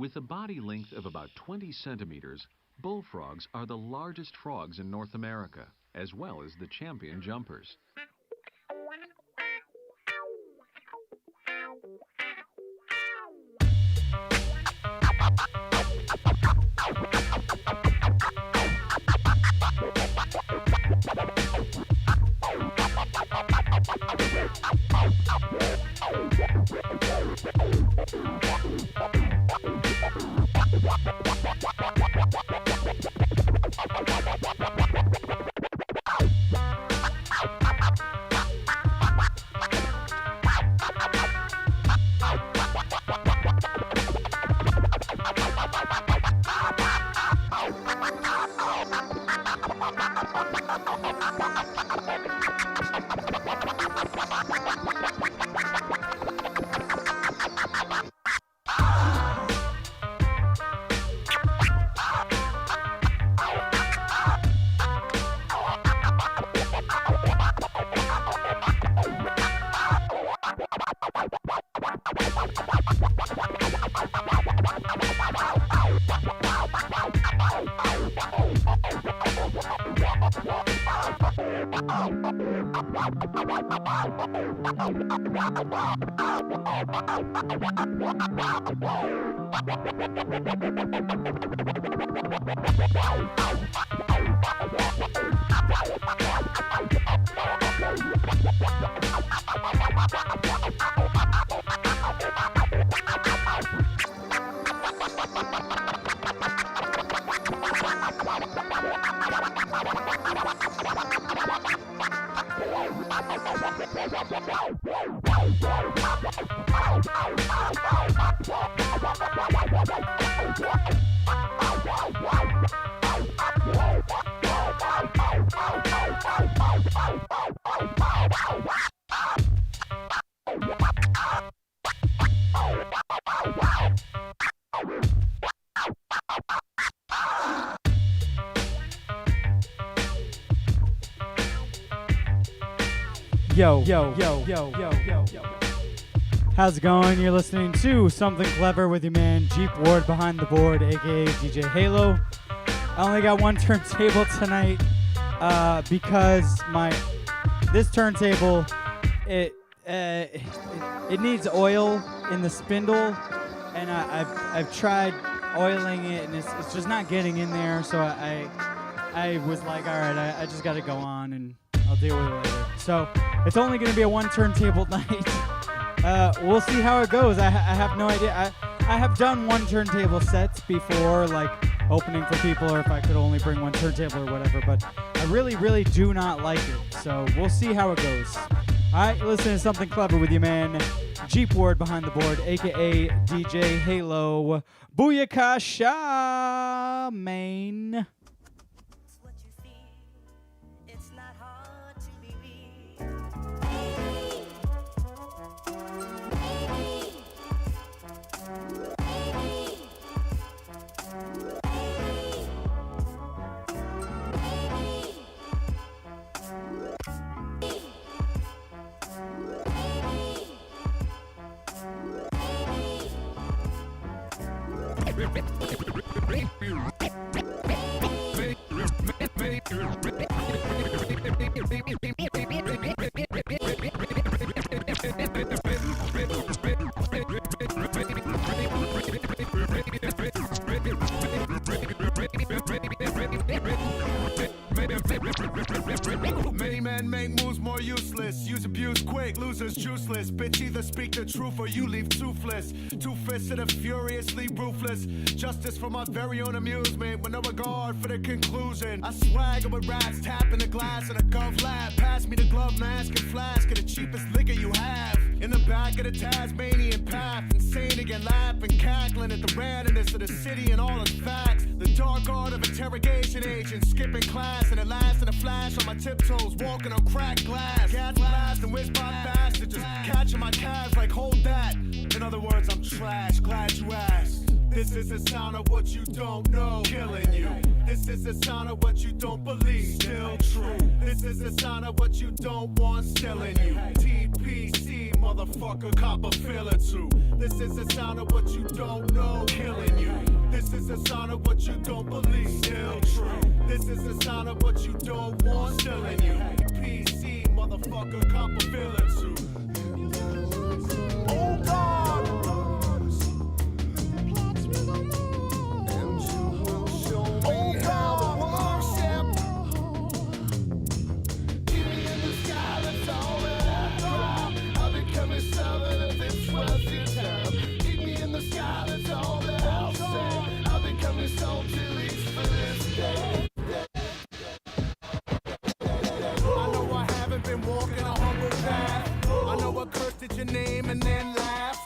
With a body length of about 20 centimeters, bullfrogs are the largest frogs in North America, as well as the champion jumpers. Yo. How's it going? You're listening to Something Clever with your man Jeep Ward behind the board, aka DJ Halo. I only got one turntable tonight because this turntable it needs oil in the spindle, and I've tried oiling it and it's just not getting in there. So I was like, all right, I just got to go on and I'll deal with it later. So it's only going to be a one turntable night. We'll see how it goes. I have no idea. I have done one turntable sets before, like opening for people, or if I could only bring one turntable or whatever, but I really, really do not like it. So we'll see how it goes. All right, listen to Something Clever with your man Jeep Ward behind the board, aka DJ Halo. Booyakasha, man. Many men make moves more useless. Use abuse quick, losers juiceless. Bitch, either speak the truth or you leave toothless. Two-fisted and furiously ruthless. Justice for my very own amusement, with no regard for the conclusion. I swagger with rats, tapping the glass in a gov lab. Pass me the glove mask and flask of the cheapest liquor you have. In the back of the Tasmanian path, insane again, laughing, cackling at the randomness of the city and all its facts. The dark art of interrogation agents, skipping class, and at last in a flash on my tiptoes, walking on cracked glass. Gas blast and whiz by fast, just catching my calves like hold that. In other words, I'm trash, glad you asked. This is the sound of what you don't know, killing you. This is a sign of what you don't believe. Still true. This is a sign of what you don't want. Still in you. TPC, motherfucker, cop a feel or two. This is a sign of what you don't know. Killing you. This is a sign of what you don't believe. Still true. This is a sign of what you don't want. Still in you. PC, motherfucker, cop a feel or two. Oh God. Your name and then laugh.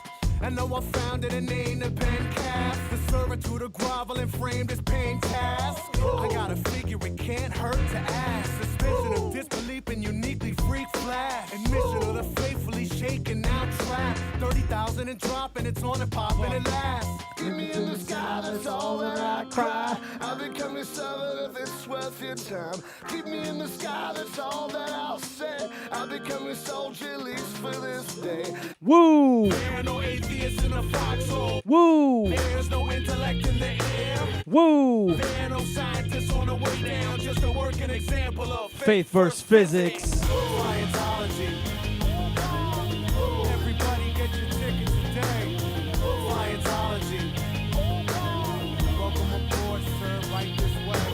I know I found it a name to pen cast. The servitude of groveling framed as pain task. I gotta figure it can't hurt to ask. Suspension of disbelief and uniquely freak flash. Admission of the faithfully shaken now trapped. 30,000 and dropping, it's on and popping at last. Keep me in the sky, that's all that I cry. I've been coming southern if it's worth your time. Keep me in the sky, that's all that I'll say. I've been coming soldier at least for this day. Woo! There are no atheists in a foxhole. Woo! There's no intellect in the air. Woo! There are no scientists on the way down. Just a working example of Faith versus physics. Scientology. Everybody get your tickets today. Scientology. Welcome aboard, sir, right this way.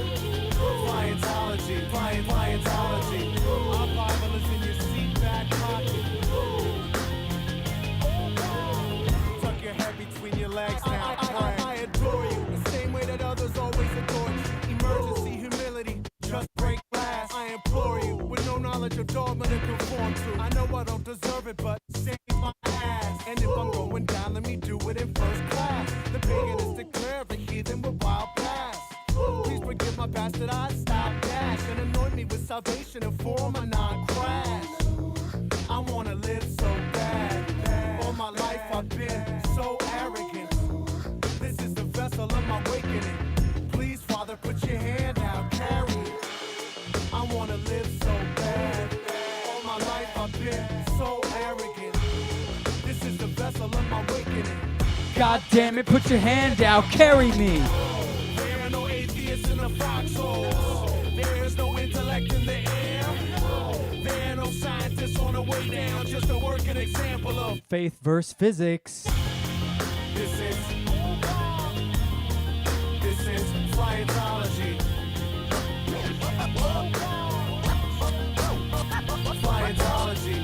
Scientology. Scientology. Our Bible is in your seat back pocket. Tuck your head between your legs now. I adore you the same way that others always adore you. Emergency humility, just break glass. I implore you with no knowledge of dogma to conform to. I know I don't deserve it, but save my ass. And if I'm going down, let me do it in first class. The paganistic prayer of the heathen with wild blast. Please forgive my bastard eyes, stop dash, and anoint me with salvation and form a non-crash. I wanna live so bad. All my life I've been so arrogant. This is the vessel of my awakening. Please, Father, put your hand out, carry it. I wanna live so bad. All my life I've been so arrogant. This is the vessel of my awakening. God damn it, put your hand out, carry me. There are no atheists in the foxholes. There's no intellect in the air. There are no scientists on the way down. Just a working example of Faith versus physics. This is Scientology. Scientology.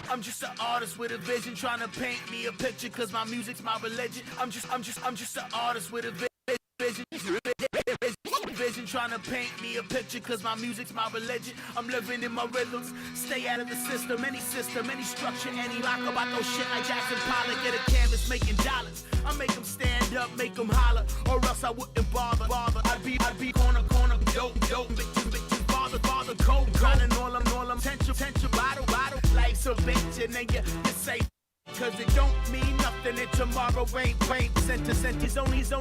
I'm just an artist with a vision, trying to paint me a picture, cause my music's my religion. I'm just an artist with a vision, trying to paint me a picture, cause my music's my religion. I'm living in my rhythms, stay out of the system, any structure, any lock about those shit like Jackson Pollock at a canvas making dollars. I make them stand up, make them holler, or else I wouldn't bother. I'd be corner, dope, bitches, bother, cold, grinding all them, tension, bottle, life's a bitch, and then you say, cause it don't mean nothing if tomorrow ain't center, it's only, so I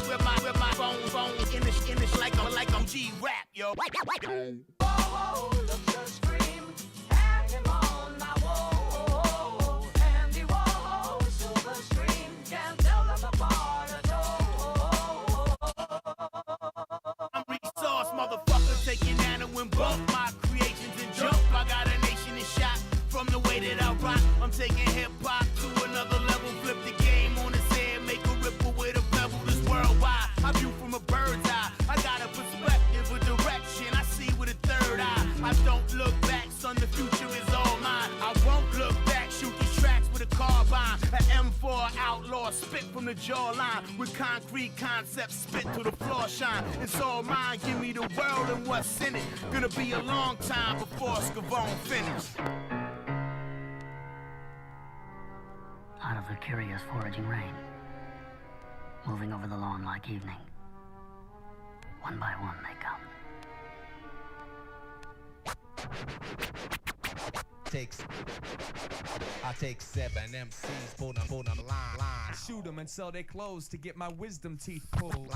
wear my phone, in like I'm G-Rap, yo. Oh, look the scream, have him on my wall, Andy Warhol, silver screen, can't tell them apart at all. I'm resource, motherfucker, taking nano and bump my creations and jump. I got a nation in shot from the way that I rock. I'm taking hip-hop bird's eye. I got a perspective, a direction. I see with a third eye. I don't look back, son, the future is all mine. I won't look back, shoot these tracks with a carbine. An M4 outlaw, spit from the jawline. With concrete concepts, spit to the floor shine. It's all mine, give me the world and what's in it. Gonna be a long time before Scavone finish. Out of the curious foraging rain, moving over the lawn like evening. One by one they come. I take 7 MCs, pull them line. Shoot them and sell their clothes to get my wisdom teeth pulled.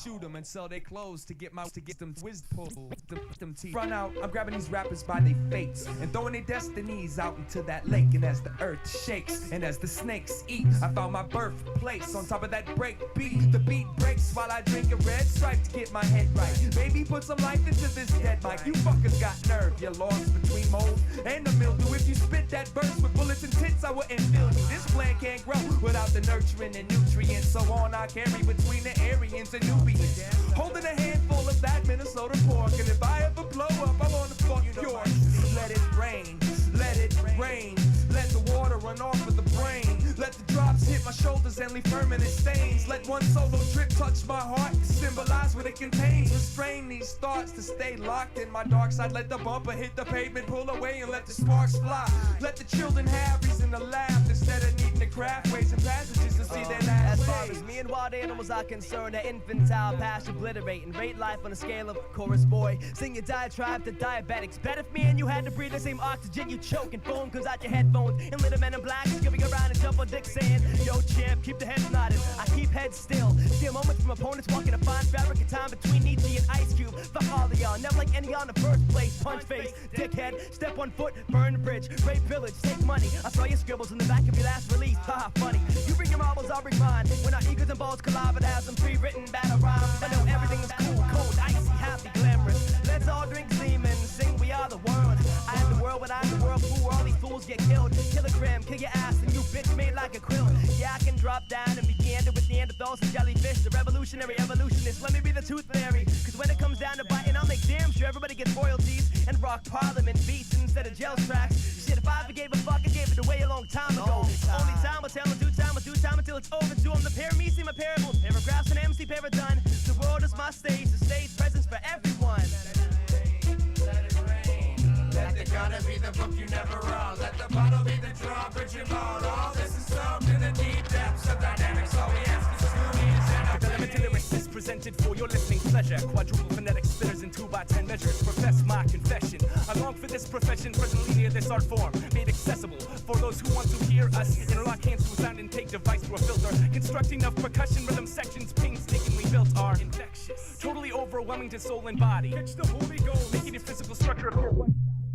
Shoot them and sell their clothes to get them wisdom pulled. Them teeth. Run out, I'm grabbing these rappers by their fates and throwing their destinies out into that lake. And as the earth shakes and as the snakes eat, I found my birthplace on top of that break beat. The beat breaks while I drink a red stripe to get my head right. Baby, put some life into this dead mic. You fuckers got nerve, you're lost between mold and the mildew. If you spit that verse with bullets and tits, I wouldn't feel you. This plant can't grow without the nurturing and nutrients. So on I carry between the Aryans and Nubians, holding a handful of that Minnesota pork. And if I ever blow up, I wanna fuck yours. Let it rain, let it rain. Let the water run off of the brain. Let the drops hit my shoulders and leave permanent stains. Let one solo drip touch my heart to symbolize what it contains. Restrain these thoughts to stay locked in my dark side. Let the bumper hit the pavement, pull away and let the sparks fly. Let the children have reason to laugh instead of needing to craft ways and passages to see their last As far ways. as me and wild animals are concerned, the infantile past obliterate and rate life on a scale of chorus boy. Sing your diatribe to diabetics. Bet if me and you had to breathe the same oxygen, you choke and foam comes out your headphones. And little men in black skipping around and jump on dick saying, yo champ, keep the heads nodded. I keep heads still. Steal moments from opponents walking a fine fabric of time between Nietzsche and Ice Cube. Fuck all of y'all, never like any on the first place. Punch face, dickhead, step on foot, burn the bridge, rape village, take money. I saw your scribbles in the back of your last release. Haha, funny. You bring your marbles, I'll bring mine. When our egos and balls collide, but have some pre-written battle rhymes. I know everything is cool, cold, icy, happy, glamorous. Let's all drink semen, sing we are the world. I am the world, but I'm the world. Fool, all these fools get killed. Kilogram, kill your ass, and you bitch made like a quilt. Yeah, I can drop down and begin to with Neanderthals and jellyfish. The revolutionary evolutionist. Let me be the tooth fairy. Cause when it comes down to biting, I'll make damn sure everybody gets royalties and rock parliament beats instead of jail tracks. Shit, if I ever gave a fuck, I gave it away a long time ago. Only time will tell, and do time until it's overdue. I'm the pair-me, see my parables, paragraphs and MC paradone. The world is my stage, the stage presence for everyone. Let the gutter be the book you never wrote. Let the bottle be the drawbridge you bought. All this is soaked in the deep depths of dynamics. All we ask is to be The limited lyrics is presented for your listening pleasure. Quadruple phonetic spitters in 2x10 measures. Profess my confession. I long for this profession, presently near this art form. Made accessible for those who want to hear us. Interlock hands to a sound intake device through a filter. Constructing of percussion rhythm sections painstakingly built are infectious. Totally overwhelming to soul and body. Catch the Holy Ghost. Making your physical structure appear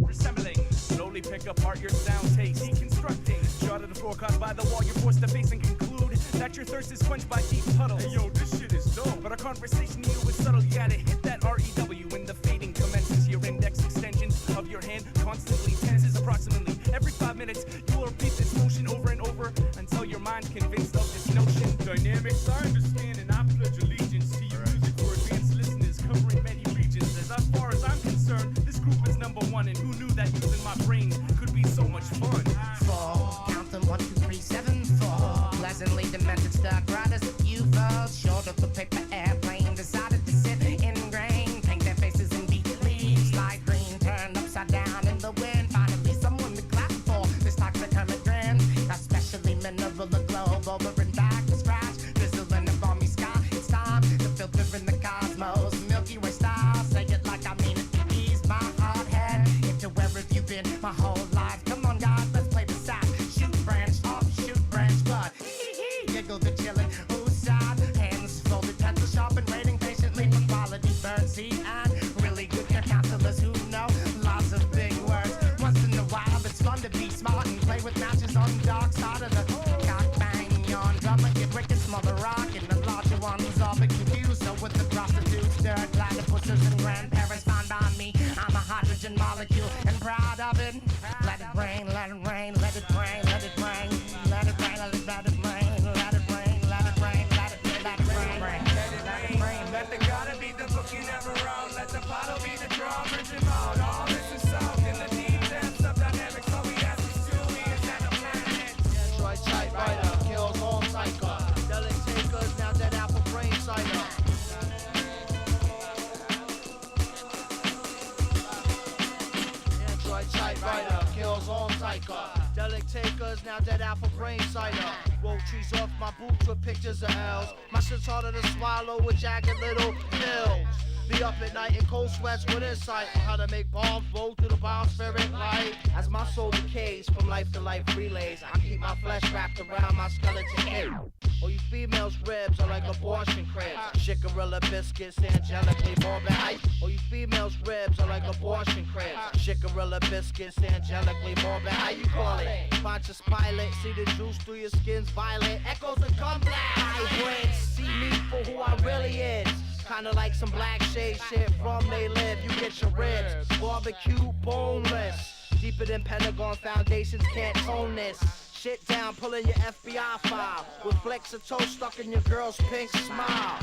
resembling. Slowly pick apart your sound taste. Deconstructing. Draw to the floor caused by the wall you're forced to face and conclude that your thirst is quenched by deep puddles. Hey yo, this shit is dope. But our conversation to you is subtle. You gotta hit that REW when the fading commences. Your index extension of your hand constantly tenses approximately every 5 minutes. You will repeat this motion over and over until your mind's convinced of this notion. Dynamics, I understand and I pledge allegiance to your music for advanced listeners covering many regions. As far as I'm concerned, this group is #1, and who knew that using my brain could be so much fun? 4, count them 1, 2, 3, 7, 4. Pleasantly demented stuck riders of UFOs. Short of the paper airplane, decided to sit in grain. Paint their faces in beat leaves, light green, turned upside down in the wind. Finally, someone to clap for this toxic hermit grin. Especially men of the globe, over and back to scratch. Drizzling a balmy sky, it's time to filter in the cosmos. Milky Way style, say it like I mean it. Ease my hard head into where have you been my whole life? Come on, guys, let's play the side. Shoot branch, offshoot branch, but giggle the chillin'. Whose side? Hands folded, pencil sharpened, waiting patiently for quality bird seed and really good counselors who know lots of big words. Once in a while, it's fun to be smart and play with matches on the dark side of the cock bang on drummer. Get wicked, smother rock, and the larger ones all big confused. So with the prostitutes, dirt, platypuses, and grandparents fine by me, I'm a hydrogen molecule and proud of it. Let it rain, let it rain, let it rain, let it rain, let it rain, let it rain, let it rain, let it rain, let it rain, let it rain, let it rain, let it rain, let biker. Delic takers, now dead apple brain cider. Roll trees off my boots with pictures of L's. My shit's harder to swallow with jagged little pills. Be up at night in cold sweats with insight on how to make bombs roll through the biospheric light. As my soul decays from life to life relays, I keep my flesh wrapped around my skeleton head. All you females' ribs are like abortion cribs. Shit gorilla biscuits, angelically morbid hype. All you females' ribs are like abortion cribs. Shit gorilla biscuits, angelically morbid. How you call it? Pontius Pilate, see the juice through your skin's violet. Echoes of gun blast. Hybrids, see me for who I really is. Kinda like some black shade shit from They Live. You get your ribs, barbecue boneless. Deeper than Pentagon foundations can't tone this. Shit down, pulling your FBI file with flecks of toast stuck in your girl's pink smile.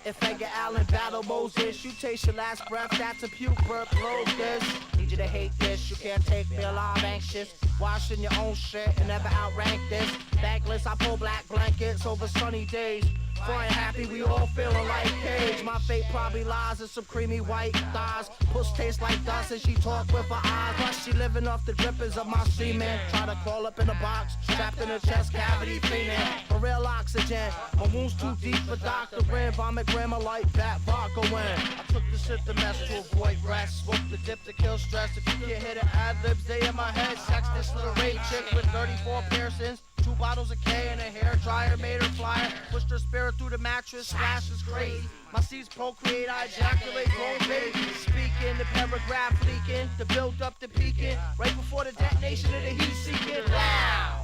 If Edgar Allan battle Moses, you taste your last breath, that's a puke burp, blows this. Need you to hate this, you can't take me alive, anxious. Washing your own shit and never outrank this. Thankless, I pull black blankets over sunny days. Flying happy, we all feeling like Cage. My fate probably lies in some creamy white thighs. Puss tastes like dust and she talk with her eyes. Plus she living off the drippings of my semen. Try to crawl up in a box, trapped in a chest cavity, fiending for real oxygen. My wounds too deep for Dr. Ren. Vomit grandma like bat vodka when I took the shit to mess to avoid rest. Smoke the dip to kill stress. If you can't hit it, ad-libs, they in my head. Sex this little rape chick with 34 piercings. 2 bottles of K and a hair dryer made her flyer. Pushed her spirit through the mattress, slash is crazy. My seeds procreate, I ejaculate, grown baby. Speaking, the paragraph leaking, the build up, the peaking. Right before the detonation of the heat seeking. Loud.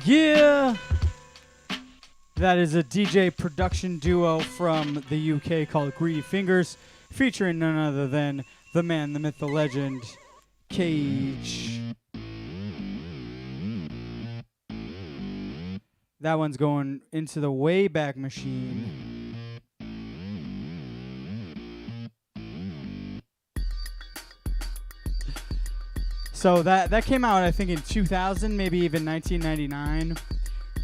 Yeah. That is a DJ production duo from the UK called Greedy Fingers, featuring none other than the man, the myth, the legend, Cage. That one's going into the Wayback Machine. So that came out, I think, in 2000, maybe even 1999.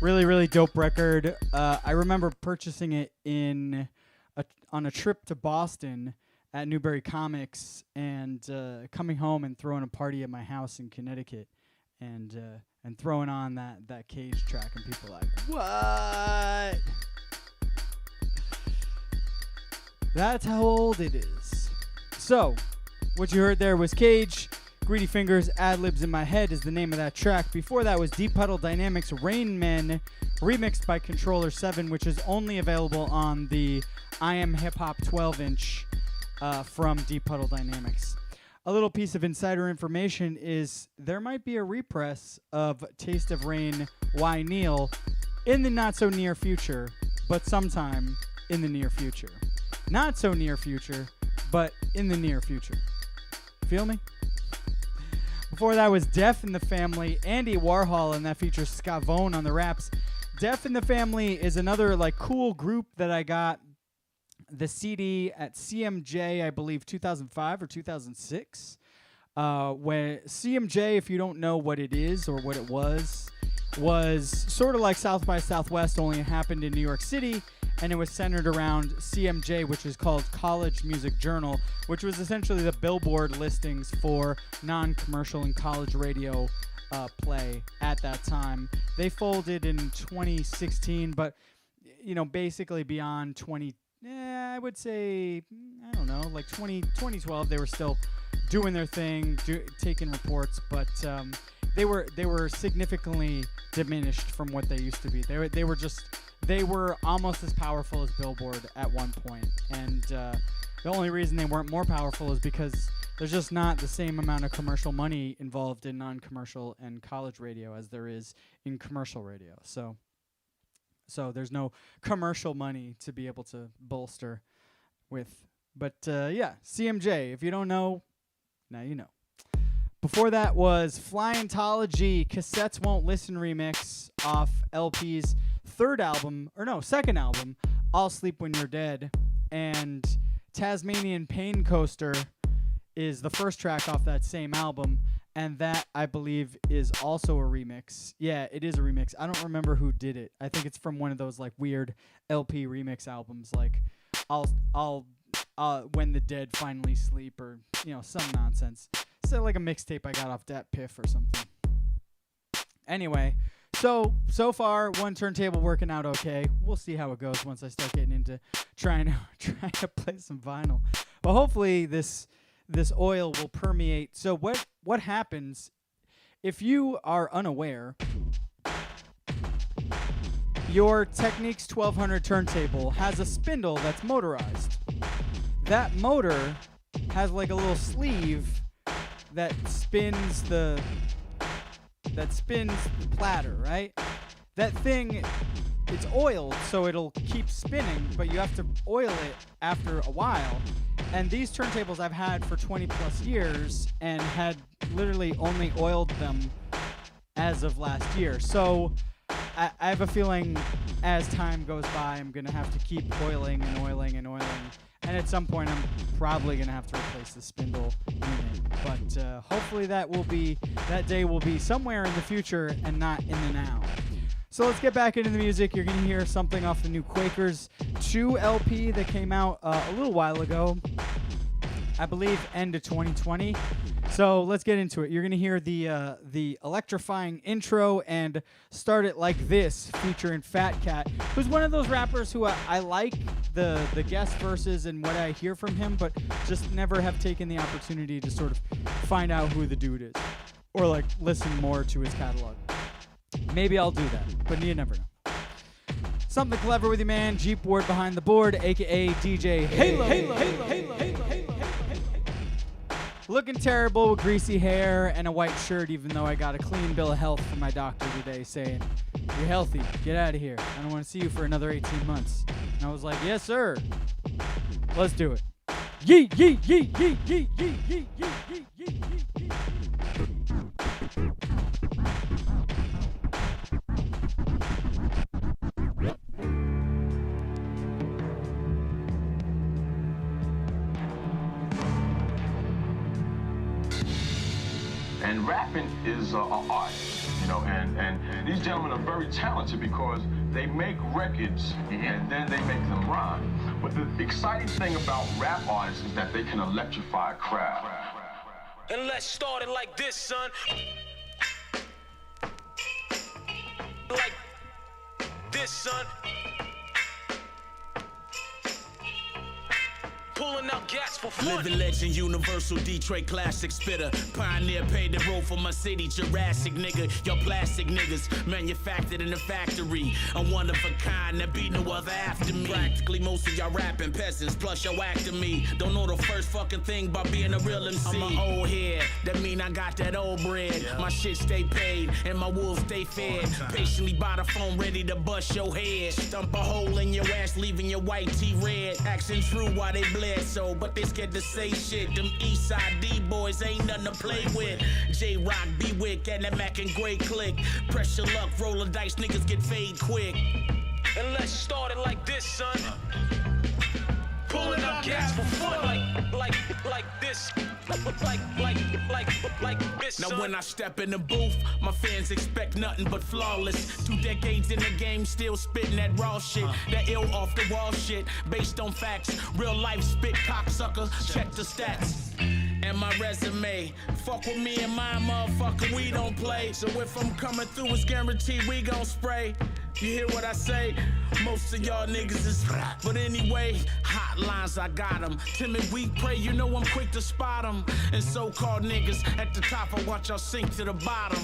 Really, really dope record. I remember purchasing it on a trip to Boston at Newbury Comics and coming home and throwing a party at my house in Connecticut and throwing on that Cage track, and people like, what? That's how old it is. So, what you heard there was Cage. Greedy Fingers, Ad-Libs in My Head is the name of that track. Before that was Deep Puddle Dynamics Rain Men, remixed by Controller 7, which is only available on the I Am Hip Hop 12-inch from Deep Puddle Dynamics. A little piece of insider information is there might be a repress of Taste of Rain, Why Neil in the not-so-near future, but sometime in the near future. Not so near future, but in the near future. Feel me? Before that was Def in the Family, Andy Warhol, and that features Scavone on the raps. Def in the Family is another like cool group that I got the CD at CMJ, I believe 2005 or 2006. When CMJ, if you don't know what it is or what it was sort of like South by Southwest, only it happened in New York City. And it was centered around CMJ, which is called College Music Journal, which was essentially the Billboard listings for non-commercial and college radio play at that time. They folded in 2016, but, you know, basically beyond I would say, I don't know, like 2012, they were still doing their thing, taking reports, but they were significantly diminished from what they used to be. They were almost as powerful as Billboard at one point, and the only reason they weren't more powerful is because there's just not the same amount of commercial money involved in non-commercial and college radio as there is in commercial radio. So there's no commercial money to be able to bolster with. But yeah, CMJ, if you don't know, now you know. Before that was Flyentology, Cassettes Won't Listen remix off LP's second album, I'll Sleep When You're Dead. And Tasmanian Pain Coaster is the first track off that same album. And that, I believe, is also a remix. Yeah, it is a remix. I don't remember who did it. I think it's from one of those like weird LP remix albums, like I'll When the Dead Finally Sleep, or some nonsense. So like a mixtape I got off Dat Piff or something. Anyway, so far one turntable working out okay. We'll see how it goes once I start getting into trying to play some vinyl. But hopefully this oil will permeate. So what happens if you are unaware? Your Technics 1200 turntable has a spindle that's motorized. That motor has like a little sleeve that spins the platter, right? That thing, it's oiled, so it'll keep spinning, but you have to oil it after a while. And these turntables I've had for 20 plus years and had literally only oiled them as of last year. So I have a feeling as time goes by, I'm going to have to keep oiling and oiling and oiling. And at some point, I'm probably going to have to replace the spindle unit. But hopefully that day will be somewhere in the future and not in the now. So let's get back into the music. You're going to hear something off the new Quakers 2 LP that came out a little while ago. I believe end of 2020. So let's get into it. You're going to hear the electrifying intro and Start It Like This featuring Fat Cat, who's one of those rappers who I like the guest verses and what I hear from him, but just never have taken the opportunity to sort of find out who the dude is or like listen more to his catalog. Maybe I'll do that, but you never know. Something Clever with your man, Jeep Ward behind the board, aka DJ Halo. Looking terrible with greasy hair and a white shirt, even though I got a clean bill of health from my doctor today saying, "You're healthy, get out of here. I don't want to see you for another 18 months. And I was like, yes, sir. Let's do it. Yee, yee, yee, yee, yee, yee, yee, yee, yee, yee, yee, yee. And rapping is an art, and these gentlemen are very talented because they make records and then they make them rhyme. But the exciting thing about rap artists is that they can electrify a crowd. And let's start it like this, son. Like this, son. Pulling out gas for fun. Living legend, universal Detroit classic spitter. Pioneer paid the road for my city, Jurassic nigga. Y'all plastic niggas, manufactured in a factory. I'm one of a kind, there be no other after me. Practically most of y'all rapping peasants, plus y'all acting me. Don't know the first fucking thing about being a real MC. I'm an old head, that mean I got that old bread. Yeah. My shit stay paid, and my wolves stay fed. Patiently by the phone, ready to bust your head. Stump a hole in your ass, leaving your white tee red. Action true while they bled so, but they scared to say shit. Them Eastside D-boys ain't nothing to play with. J-Rock, B-Wick, and that Mac and Gray click. Pressure luck, roll the dice, niggas get fade quick. And let's start it like this, son. Pulling up gas for fun, like this. Like this. Now son. when I step in the booth, my fans expect nothing but flawless. 2 decades in the game, still spitting that raw shit, that ill off the wall shit, based on facts. Real life spit cocksucker. Check the stats. And my resume, fuck with me and my motherfucker, we don't play. So if I'm coming through, it's guaranteed we gon' spray. You hear what I say? Most of y'all niggas is but anyway, hotlines, I got them. Timid, weak, pray, you know I'm quick to spot them. And so-called niggas at the top, I watch y'all sink to the bottom.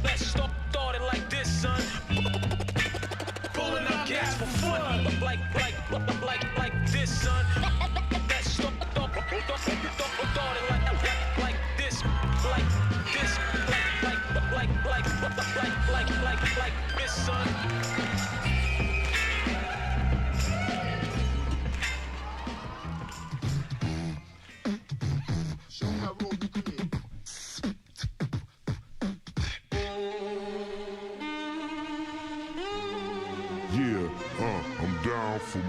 Let's start it like this, son. Pulling up gas for fun, like this, son. Let's start it like this, like this, son. I'm down for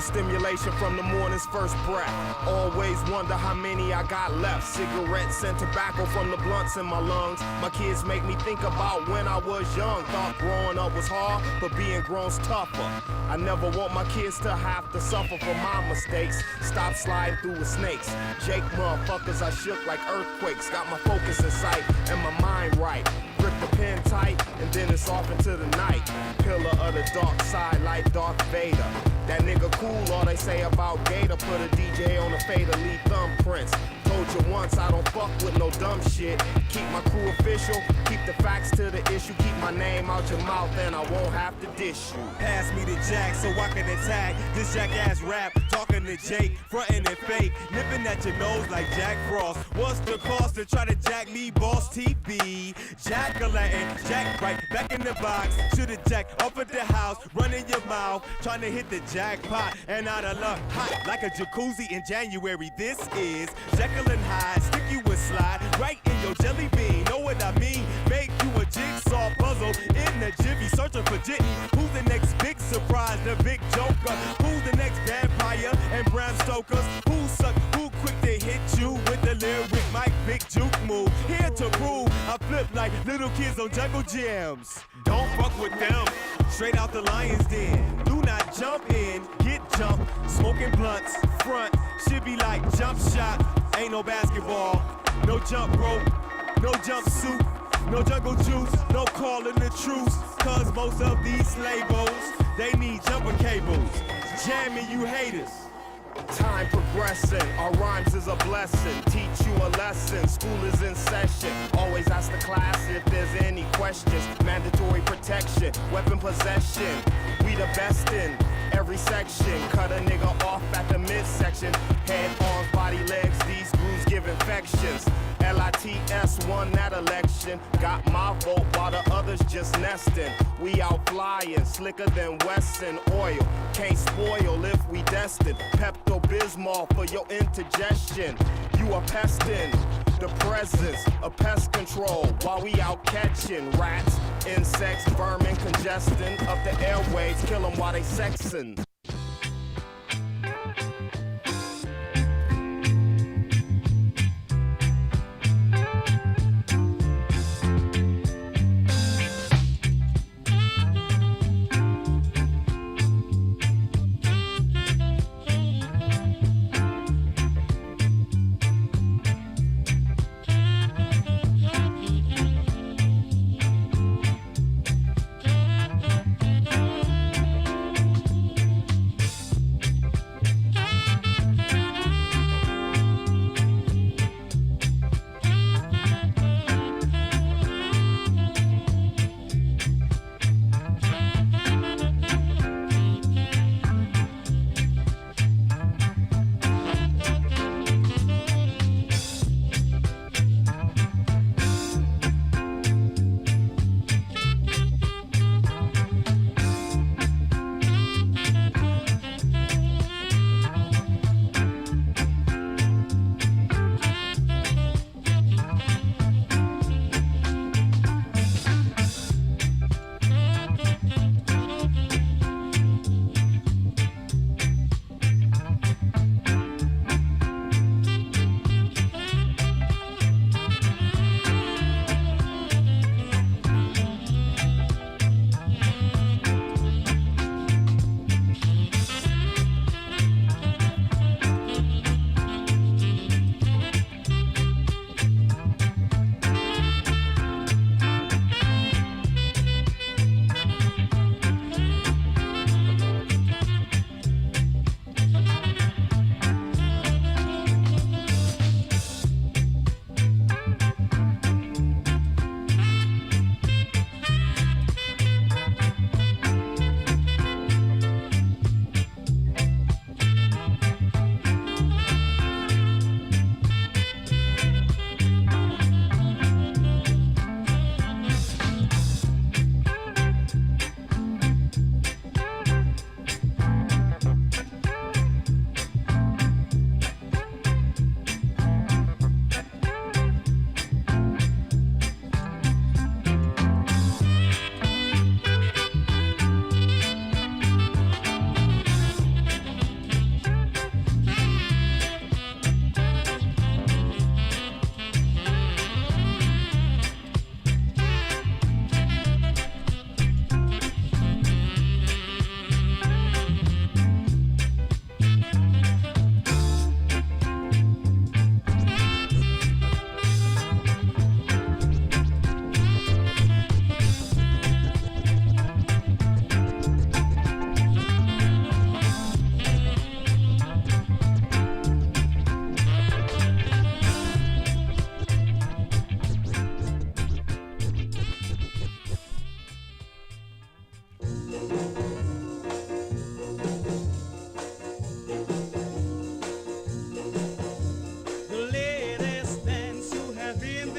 the stimulation from the morning's first breath. Always wonder how many I got left. Cigarettes and tobacco from the blunts in my lungs. My kids make me think about when I was young. Thought growing up was hard, but being grown's tougher. I never want my kids to have to suffer for my mistakes. Stop sliding through with snakes. Jake motherfuckers, I shook like earthquakes. Got my focus in sight and my mind right. Grip the pen tight, and then it's off into the night. Pillar of the dark side like Darth Vader. That nigga cool, all they say about Gator. Put a DJ on the fader, leave thumbprints. Told you once, I don't fuck with no dumb shit. Keep my crew official, keep the facts to the issue. Keep my name out your mouth and I won't have to dish you. Pass me the jack so I can attack this jackass rap. Talking to Jake, frontin' and fake, nipping at your nose like Jack Frost. What's the cost to try to jack me, boss TV? Jack-a-latin, jack right back in the box. Shoulda jacked up at the house, running your mouth, trying to hit the jackpot. And out of luck, hot like a jacuzzi in January. This is Jekyll and Hyde, stick you a slide right in your jelly bean. Know what I mean? Make you a jigsaw puzzle in the jiffy, searching for Jitty. Who's the next big surprise? The big joker. Who's the next vampire and Bram Stoker's? Who suck? Who quick to hit you with the lyric? Mike Big Juke move. Here to prove I flip like little kids on jungle gyms. Don't fuck with them. Straight out the lion's den. Do not jump in, get jumped. Smoking blunts, front. Should be like jump shot. Ain't no basketball, no jump rope, no jumpsuit, no jungle juice, no calling the truce. Cause most of these labels, they need jumper cables. Jamming you haters. Time progressing, our rhymes is a blessing. Teach you a lesson, school is in session. Always ask the class if there's any questions. Mandatory protection, weapon possession. We the best in every section. Cut a nigga off at the midsection. Head, arms, body, legs, these grooves give infections. LITS won that election. Got my vote while the others just nesting. We out flying, slicker than Wesson oil. Can't spoil if we destined. Pepto-Bismol for your indigestion. You are pesting the presence of pest control while we out catching rats, insects, vermin, congesting up the airways. Kill them while they sexing.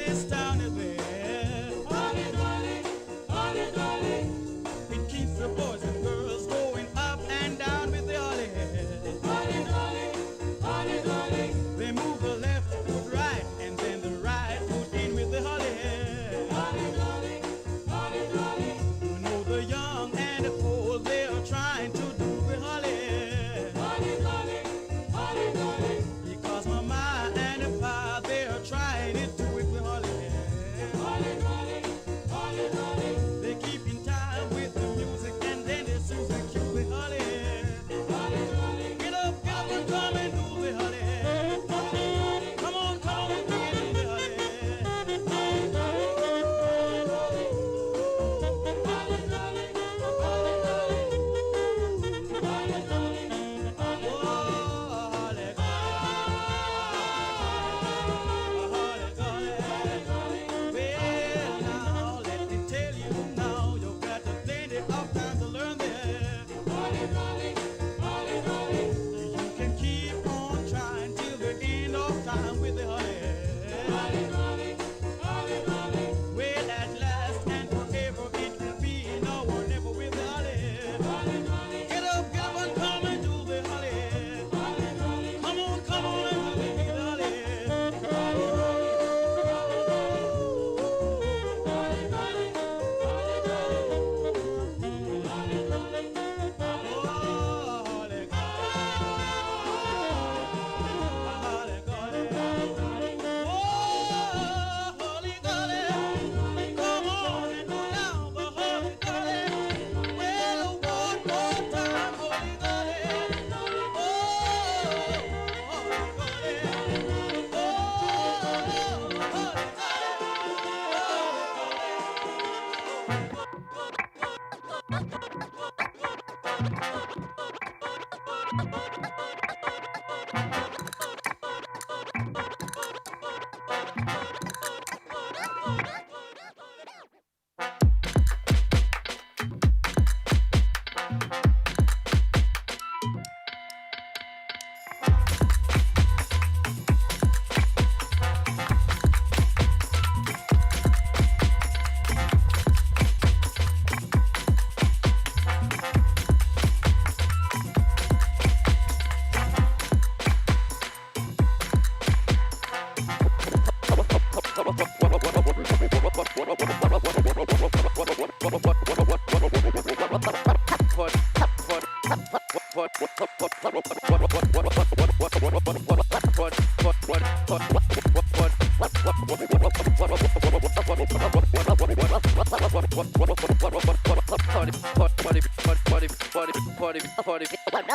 this town is where. Holly Dolly, Holly Dolly. It keeps the boys and girls going up and down with the holly. Holly Dolly, Holly Dolly. They move the left foot right and then the right foot in with the holly. Holly Dolly, Holly Dolly. You know the young and the old, they are trying to do the holly. Holly Dolly, Holly Dolly. Because mama and the pa, they are trying to do it with holly. Holly Dolly, Holly Dolly. They keep in time with the music and then they soon cue the holly. Holly Dolly. Get up and come and do the holly. Come on, and do the holly. Holly Dolly, Holly Dolly. Holly Dolly, Holly Dolly. Holly Dolly, Holly Dolly. Well, now, let me tell you now, you've got to plenty of time to learn that. Holly Dolly, Holly Dolly. You can keep on trying till the end of time with the holly. Holly Dolly, Holly Dolly. Well, at last and forever it will be no or never with the holly. Holly Dolly. Get up and come and do the holly. Holly Dolly. Come on and do the holly. Holly Dolly, Holly Dolly, Holly Dolly. Holly Dolly, oh, Holly Dolly. Oh, Holly Dolly. Come on and do now the Holly Dolly. Well, one more time, Holly Dolly. Oh, Holly Dolly. Oh,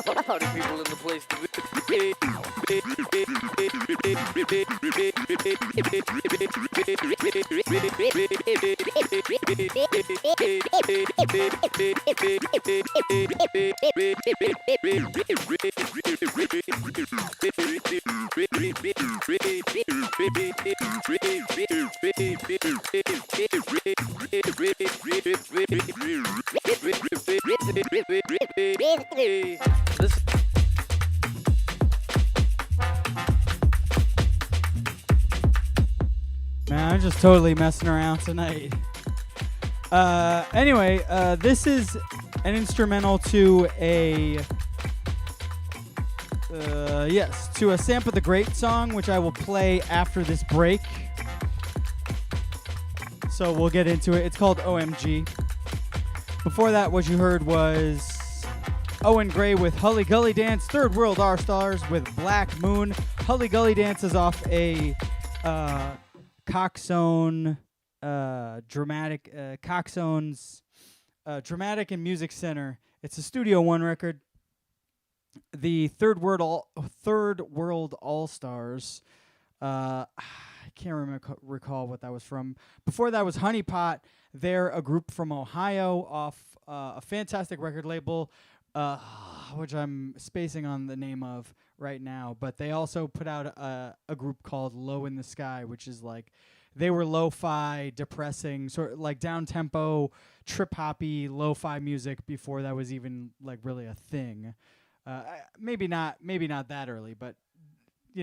Holly Party people in the place to be. Man, I'm just totally messing around tonight. Anyway, this is an instrumental to a to a Sampa the Great song, which I will play after this break. So we'll get into it. It's called OMG. Before that, what you heard was Owen Gray with Hully Gully Dance, Third World All-Stars with Black Moon. Hully Gully Dance is off a Coxzone dramatic Coxzone's Dramatic and Music Center. It's a Studio One record. The Third World All-Stars. I can't recall what that was from. Before that was Honeypot. They're a group from Ohio off a fantastic record label, which I'm spacing on the name of right now. But they also put out a group called Low in the Sky, which is like, they were lo-fi, depressing, sort of like down-tempo, trip-hoppy, lo-fi music before that was even like really a thing. Maybe not that early, but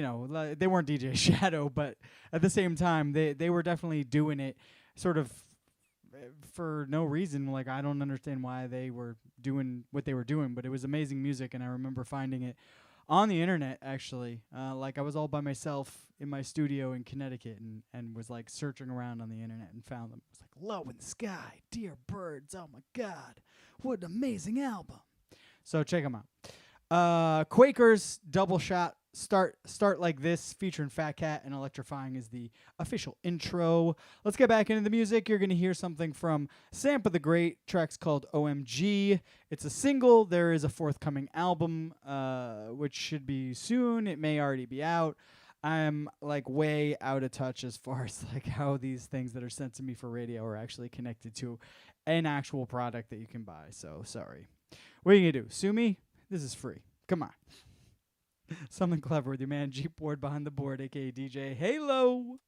they weren't DJ Shadow, but at the same time, they were definitely doing it sort of for no reason. Like, I don't understand why they were doing what they were doing, but it was amazing music, and I remember finding it on the internet, actually. Like, I was all by myself in my studio in Connecticut and was, like, searching around on the internet and found them. It was like, Low in the Sky, Dear Birds, oh my God, what an amazing album. So check them out. Quakers, Double Shot, Start Like This, featuring Fat Cat, and Electrifying is the official intro. Let's get back into the music. You're going to hear something from Sampa the Great. Track's called OMG. It's a single. There is a forthcoming album, which should be soon. It may already be out. I'm like way out of touch as far as like how these things that are sent to me for radio are actually connected to an actual product that you can buy. So sorry. What are you going to do? Sue me? This is free. Come on. Something Clever with your man Jeep Ward behind the board, aka DJ Halo.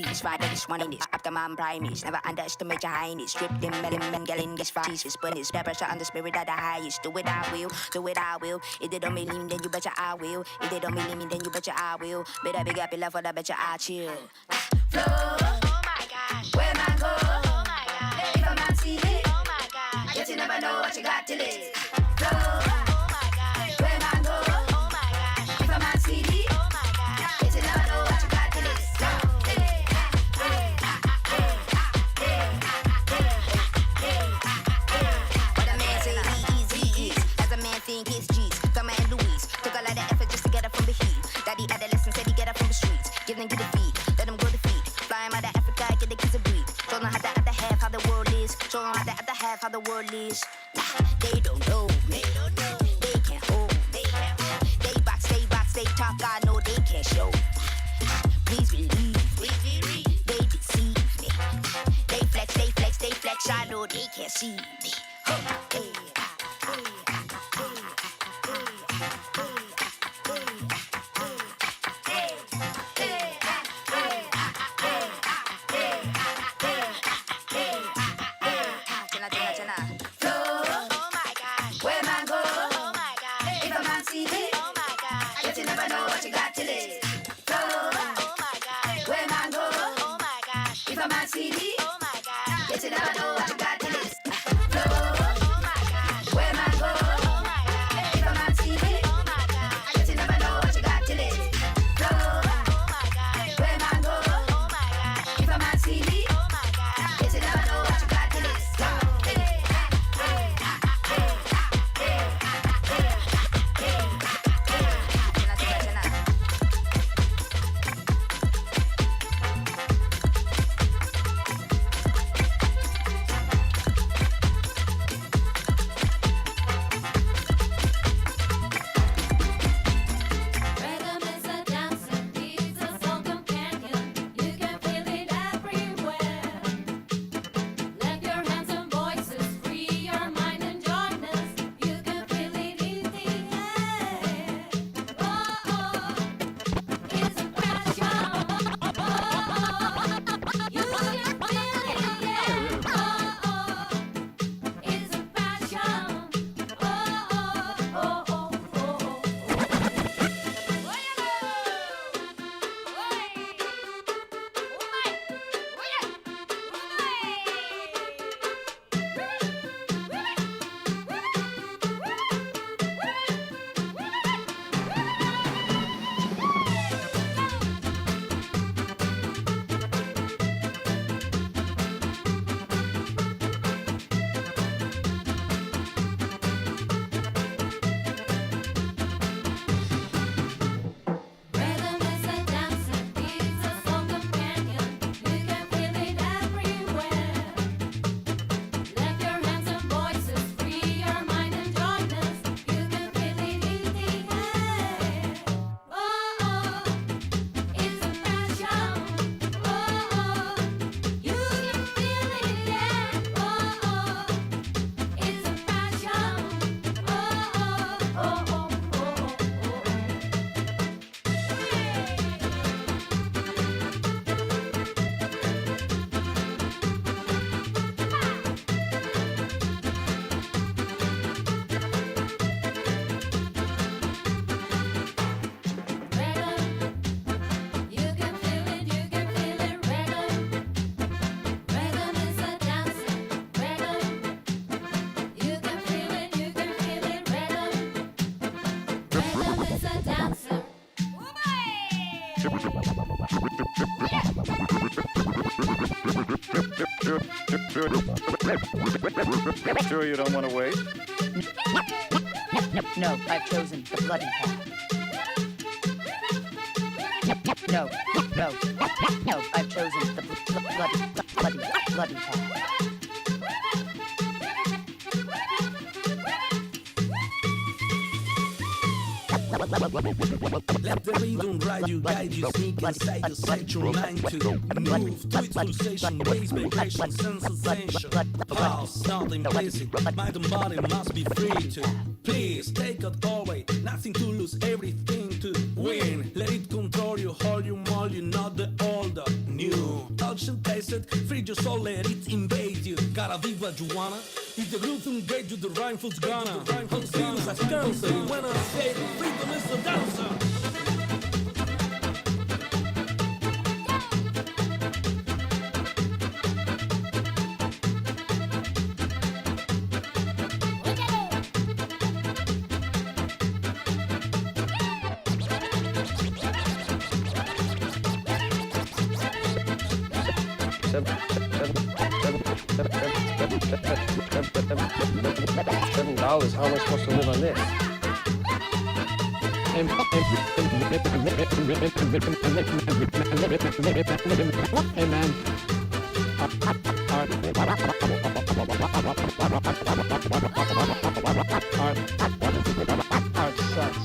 It's right that this one in this after man primates. Never underestimate your highness. Strip them men gelling this far. Jesus bunnies. Never shot on the spirit of the highest. Do it I will, do it I will. If they don't mean him, then you betcha I will. If they don't mean me, then you betcha I will. Better big up your love for that betcha I chill. Flow, oh my gosh. Where man go, oh my gosh. If a man see it, oh my gosh. Yet you never know what you got till it. Flow, oh my gosh. Where man go, oh my gosh. If a man see it, oh my gosh. Yet you never know what you got till it. Think it's G's, Thelma and Louise. Took a lot of effort just to get up from the heat. Daddy adolescent said he get up from the streets. Give them to the feet, let them go to feet. Fly him out of Africa, get the kids to breathe. Show them how the other half, how the world is. Show them how the other half, how the world is. They don't know me. They can't hold me. They box, they talk, I know they can't show. Please believe me. They deceive me. They flex, I know they can't see me. Hey. Sure you don't want to wait? No, I've chosen the bloody path. No, I've chosen the bloody path. Let the rhythm ride you, guide you, sneak inside you, set your mind to move to its pulsation, raise vibration, sense sensation. Pulse, not implicit, mind and body must be free to. Please take it away, nothing to lose, everything to win. Let it control you, hold you, mold you, not the old, the new. Touch and taste it, free your soul, let it invade you. Gotta be what you wanna. If the groove engage you, the rhyme fool's gonna. How serious as cancer, when I say rhythm is the dancer. $7, how am I supposed to live on this? Hey man. Art sucks.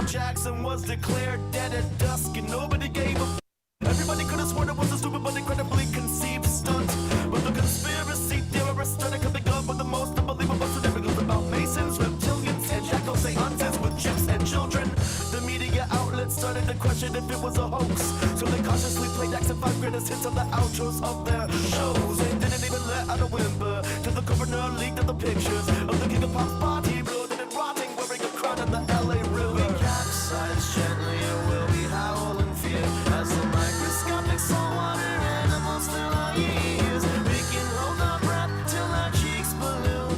Jackson was declared dead at dusk and nobody gave a Everybody could have sworn it was a stupid but incredibly conceived stunt. But the conspiracy theorists started coming up with the most unbelievable scenarios about Masons, reptilians, and jackals, seances with chicks and children. The media outlets started to question if it was a hoax, so they cautiously played acts and 5 greatest hits on the outros of their shows. They didn't even let out a whimper till the governor leaked out the pictures of the king of pop's body bloated and rotting, wearing a crown on the LA River. Capsize gently, or will we howl in fear as the microscopic saltwater animals fill our ears? We can hold our breath till our cheeks balloon,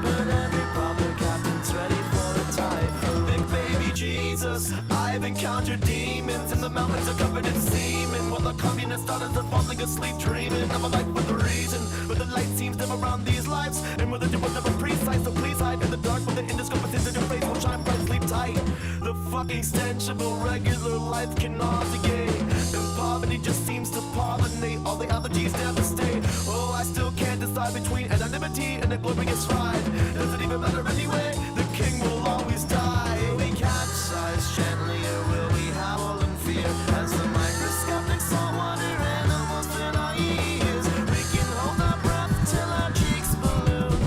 but every proper captain's ready for a typhoon. Big baby Jesus, I've encountered demons, and the mountains are covered in semen, while the communist daughters are falling asleep dreaming of a life with a reason. But the light seems dim around these lives, and whether it was never precise, so please hide in the dark with the indiscrepancies in your face will shine bright, sleep tight. The fucking stench of a regular life can nauseate, and poverty just seems to pollinate all the allergies devastate. Oh, I still can't decide between anonymity and a glorious ride. Does it even matter anyway? The king will always die. Will we capsize gently, or will we howl in fear as the microscopic saltwater animals fill our ears? We can hold our breath till our cheeks balloon,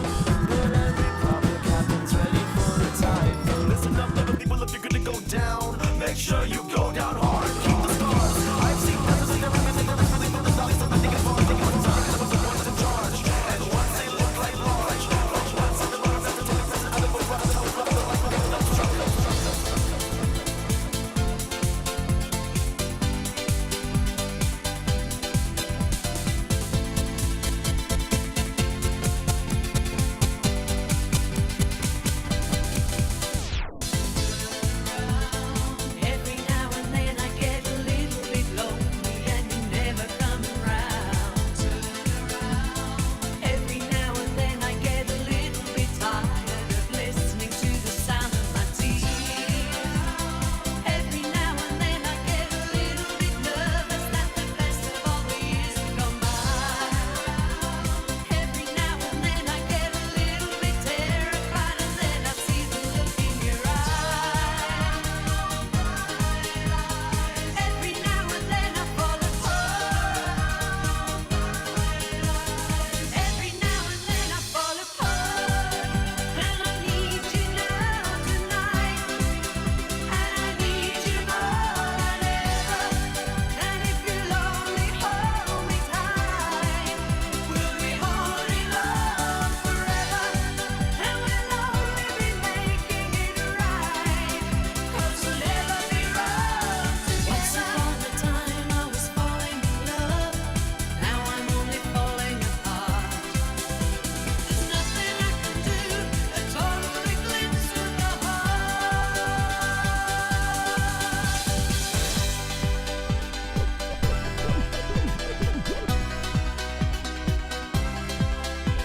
but every proper captain's ready for the typhoon. Listen up, little people, if you're gonna go down, make sure you go down hard. Keep the scars. I've seen death in every minute, really for the dollars, so I think it's hard.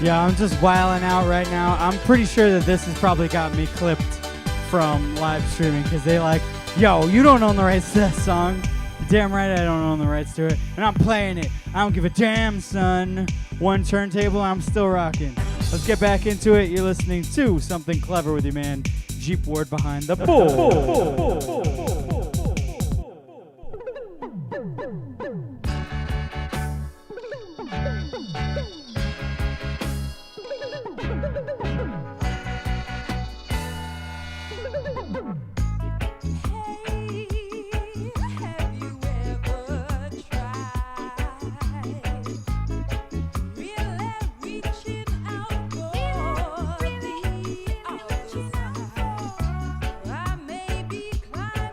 Yeah, I'm just wilding out right now. I'm pretty sure that this has probably got me clipped from live streaming because they like, yo, you don't own the rights to that song. Damn right I don't own the rights to it. And I'm playing it. I don't give a damn, son. One turntable, I'm still rocking. Let's get back into it. You're listening to Something Clever with your man, Jeep Ward behind the board. I may be climbing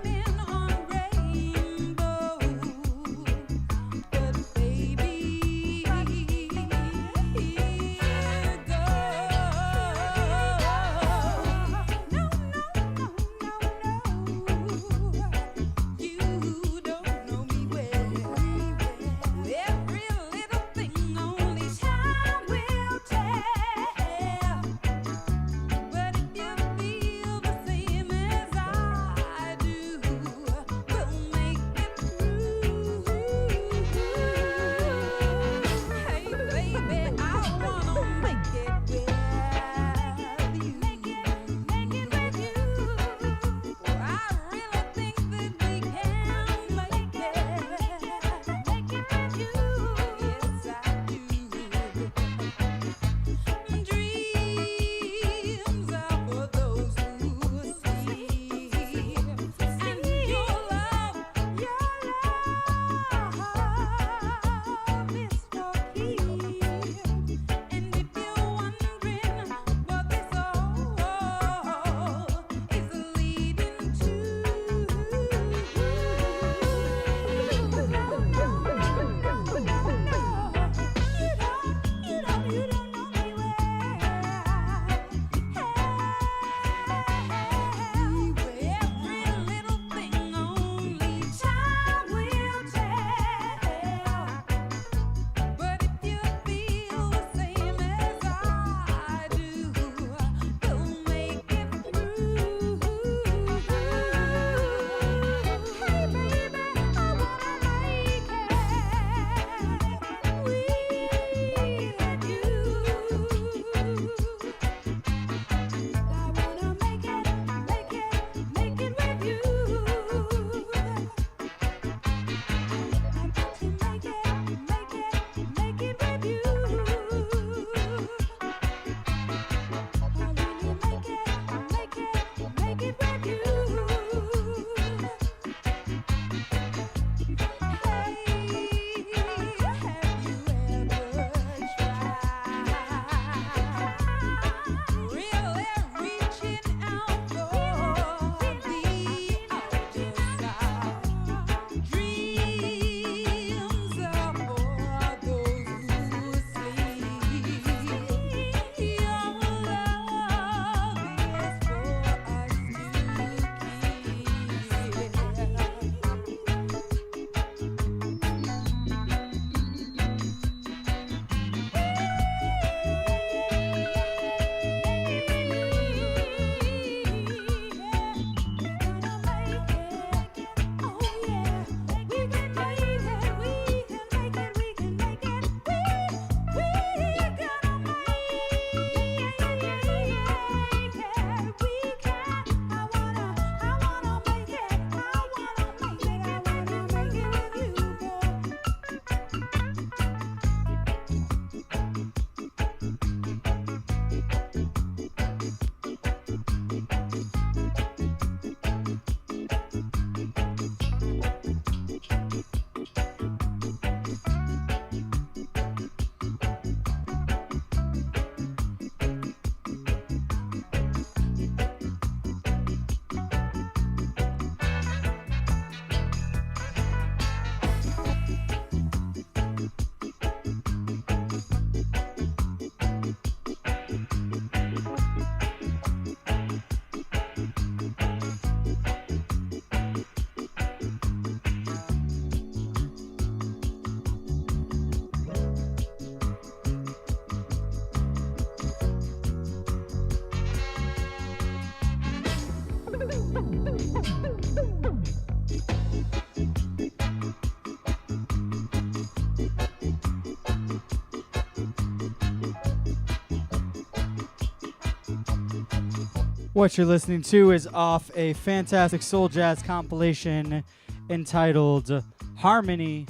What you're listening to is off a fantastic soul jazz compilation entitled Harmony.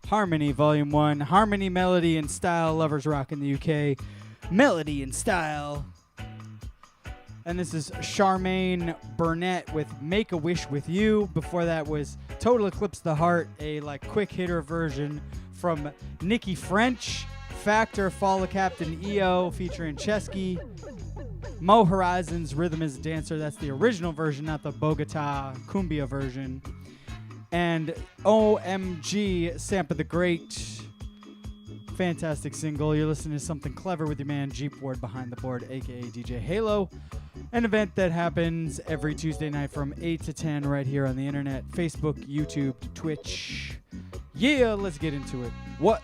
Harmony, Volume 1. Harmony, Melody, and Style. Lovers Rock in the UK. Melody and Style. And this is Charmaine Burnett with Make a Wish with You. Before that was Total Eclipse the Heart, a quick hitter version from Nikki French. Factor, Follow Captain EO featuring Chesky. Mo Horizon's Rhythm is a Dancer. That's the original version, not the Bogota Cumbia version. And OMG, Sampa the Great. Fantastic single. You're listening to Something Clever with your man Jeep Ward behind the board, aka DJ Halo. An event that happens every Tuesday night from 8 to 10 right here on the internet. Facebook, YouTube, Twitch. Yeah, let's get into it. What?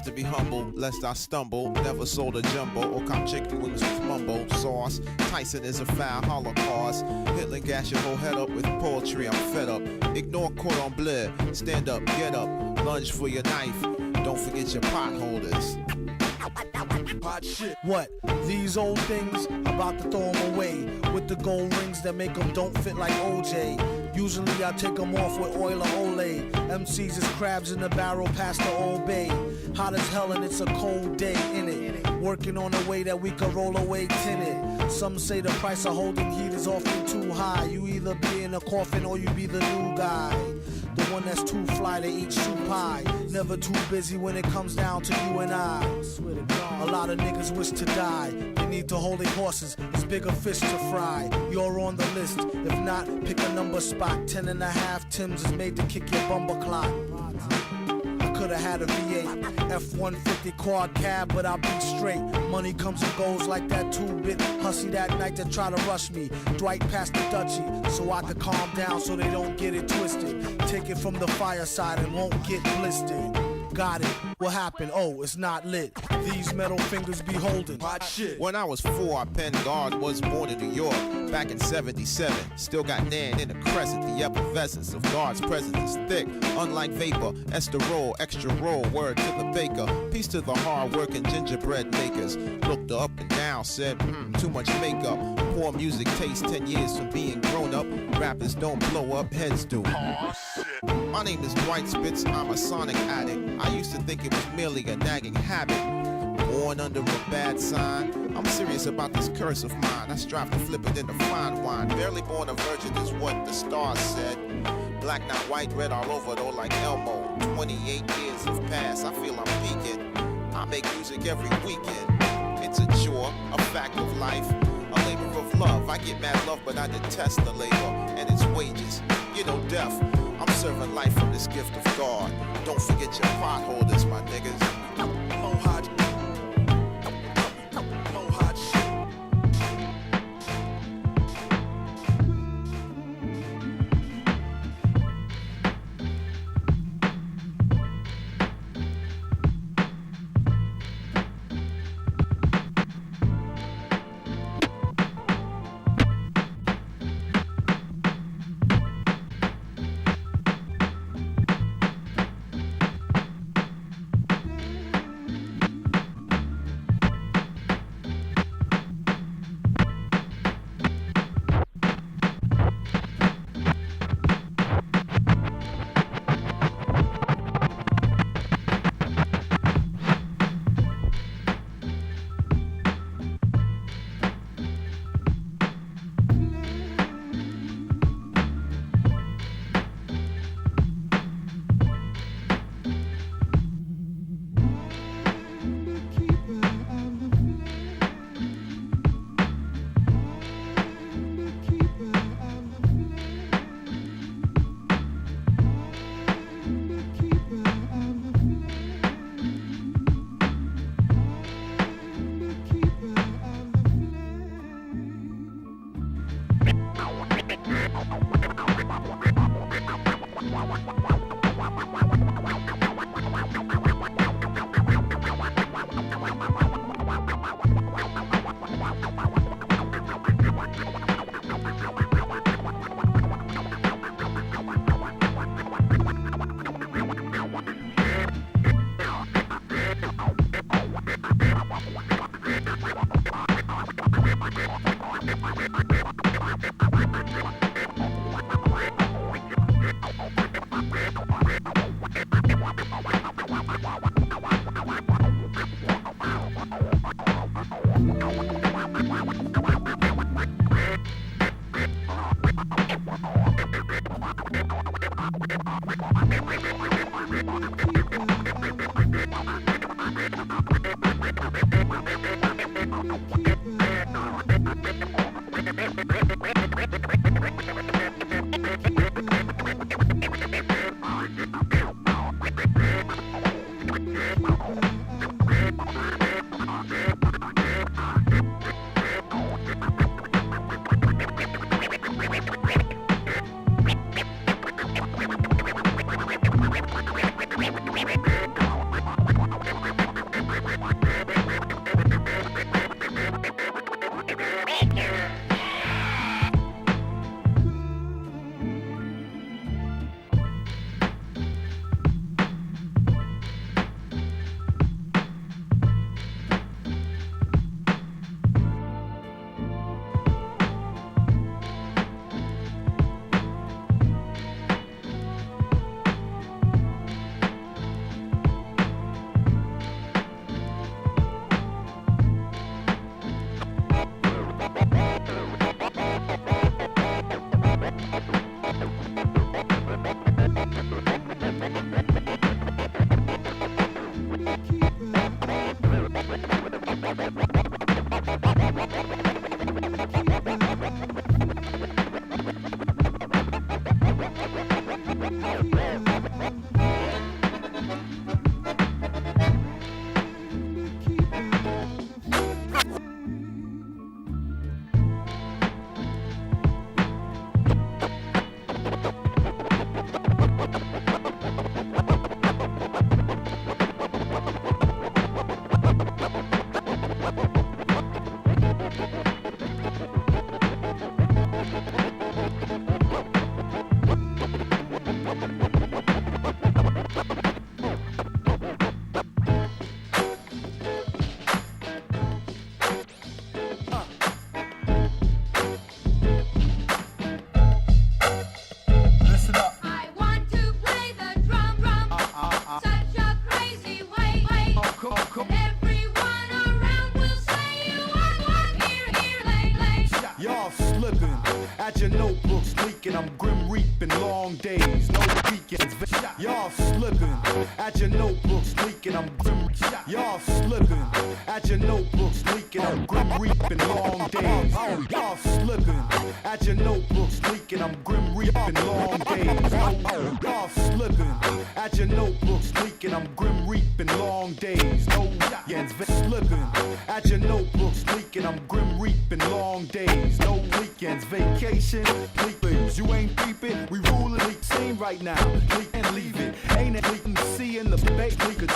To be humble, lest I stumble. Never sold a jumbo or cop chicken wings with mumbo sauce. Tyson is a foul holocaust. Hitler gas your whole head up with poetry. I'm fed up. Ignore cordon bleu. Stand up, get up. Lunge for your knife. Don't forget your pot holders. Hot shit. What? These old things? About to throw them away with the gold rings that make them don't fit like OJ. Usually I take them off with oil or Olay. MCs is crabs in the barrel past the Old Bay. Hot as hell and it's a cold day in it. Working on a way that we can roll away tinted. Some say the price of holding heat is often too high. You either be in a coffin or you be the new guy. The one that's too fly to eat shoe pie. Never too busy when it comes down to you and I. A lot of niggas wish to die. They need to hold their horses. It's bigger fish to fry. You're on the list. If not, pick a number spot. 10.5 Tims is made to kick your bumper clock. I could've had a V8, F-150 quad cab, but I'll be straight. Money comes and goes like that 2-bit hussy that night that try to rush me. Dwight passed the Dutchie, so I could calm down so they don't get it twisted. Take it from the fireside and won't get blistered. Got it. What happened? Oh, it's not lit. These metal fingers be holding. Hot shit. When I was 4, I penned God was born in New York back in 77. Still got Nan in the crescent. The effervescence of God's presence is thick. Unlike vapor, esterol, extra roll, word to the baker. Peace to the hard-working gingerbread makers. Looked her up and down, said, too much makeup. Poor music taste, 10 years from being grown up. Rappers don't blow up, heads do. My name is Dwight Spitz, I'm a sonic addict. I used to think it was merely a nagging habit. Born under a bad sign. I'm serious about this curse of mine. I strive to flip it into fine wine. Barely born a virgin is what the stars said. Black, not white, red all over though like Elmo. 28 years have passed, I feel I'm peaking. I make music every weekend. It's a chore, a fact of life, a labor of love. I get mad love, but I detest the labor and its wages. You know, death. I'm serving life from this gift of God. Don't forget your pot holders, my niggas. Oh, hot. Oh, hot shit. At your notebooks leaking, I'm grim reaping long days, no weekends. Y'all slipping. At your notebooks leaking, I'm grim. Y'all slipping. At your notebooks leaking, I'm grim reaping long days. Y'all slipping. At your notebooks leaking, I'm grim reaping long days. Y'all slipping. At your notebooks leaking, I'm grim reaping long days. No weekends. Slipping. At your notebooks leaking, I'm grim reaping long days. No weekends. Vacation, please. You ain't peeping. We ruling the scene right now. We can't leave it. Ain't it leaking to see in the bay? We could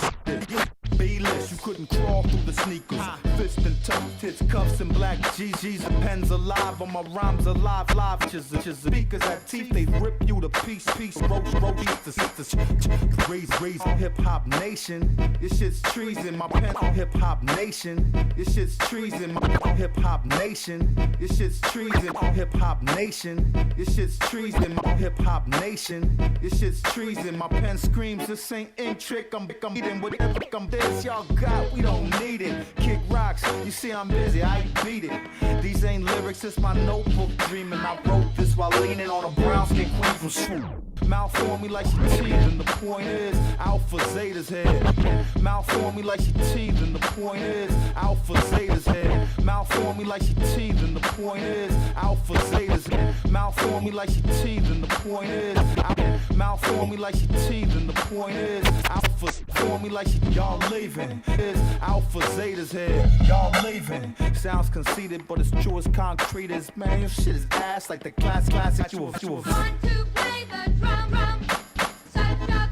B-list, you couldn't crawl through the sneakers. Fist and tough tits, cuffs and black GGs and pens alive on my rhymes alive. Live chisel. Speakers at teeth, they rip you to piece. Roast, raise, hip hop nation. This shit's treason, my pen, hip hop nation. This shit's treason, my hip hop nation. This shit's treason, hip hop nation. This shit's treason, my hip hop nation. This shit's treason, my pen screams. This ain't ink trick, I'm eating whatever I'm this y'all got, we don't need it. Kick rocks, you see I'm busy, I beat it. These ain't lyrics, it's my notebook dreaming. I wrote this while leaning on a brown skin queen from Swoop. Mouth on me like she teething, the point is Alpha Zeta's head. Mouth on me like she teething, the point is Alpha Zeta's head. Mouth on me like she teething, the point is Alpha Zeta's head. Mouth on me like she teething, the point is mouth on me like she teething, the point is Alpha on me like she y'all leaving. Is Alpha Zeta's head, y'all leaving. Sounds conceited, but it's true as concrete as man. Your shit is ass like the classic. You a Want to play the drum, such a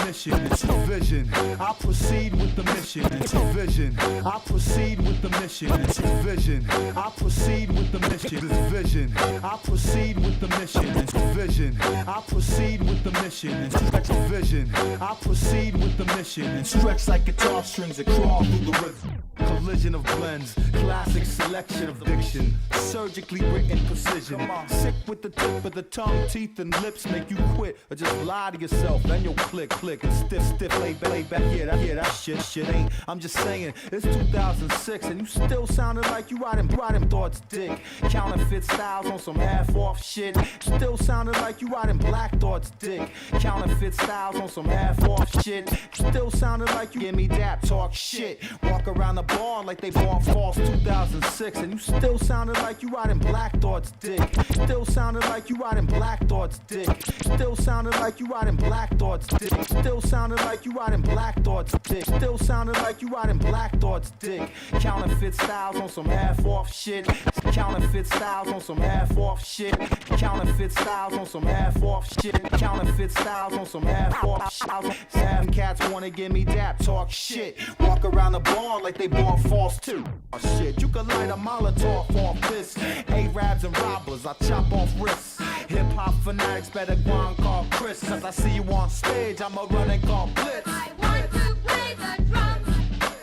mission. It's a vision. I proceed with the mission. It's a vision. I proceed with the mission. It's a vision. I proceed with the mission. It's vision. I proceed with the mission. It's vision. I proceed with the mission. It's vision. I proceed with the mission. And stretch like guitar strings that crawl through the rhythm. Collision of blends, classic selection of diction, surgically written precision. Sick with the tip of the tongue, teeth, and lips make you quit or just lie to yourself. Then you'll click, and stiff, lay back. Yeah, that shit ain't. I'm just saying, it's 2006 and you still sounding like you riding thoughts, dick. Counterfeit styles on some half-off shit. Still sounding like you riding black thoughts, dick. Counterfeit styles on some half-off shit. Still sounding like you give me that talk shit. Walk around the bar like they bought false 2006 and you still sounded like you riding black thoughts, dick. Still sounded like you riding black thoughts, dick. Still sounded like you riding black thoughts, dick. Still sounded like you riding black thoughts, dick. Still sounded like you riding black thoughts, dick. Counterfeit styles on some half-off shit. Counterfeit styles on some half-off shit. Counterfeit styles on some half-off shit. Counterfeit styles on some half-off shit. Half cats wanna give me that talk shit. Walk around the bar like they bought false too. Oh shit, you can light a Molotov off this. Arabs and robbers, I chop off wrists. Hip-hop fanatics better go and call Chris. Cause I see you on stage, I'ma run and call Blitz. I want to play the drums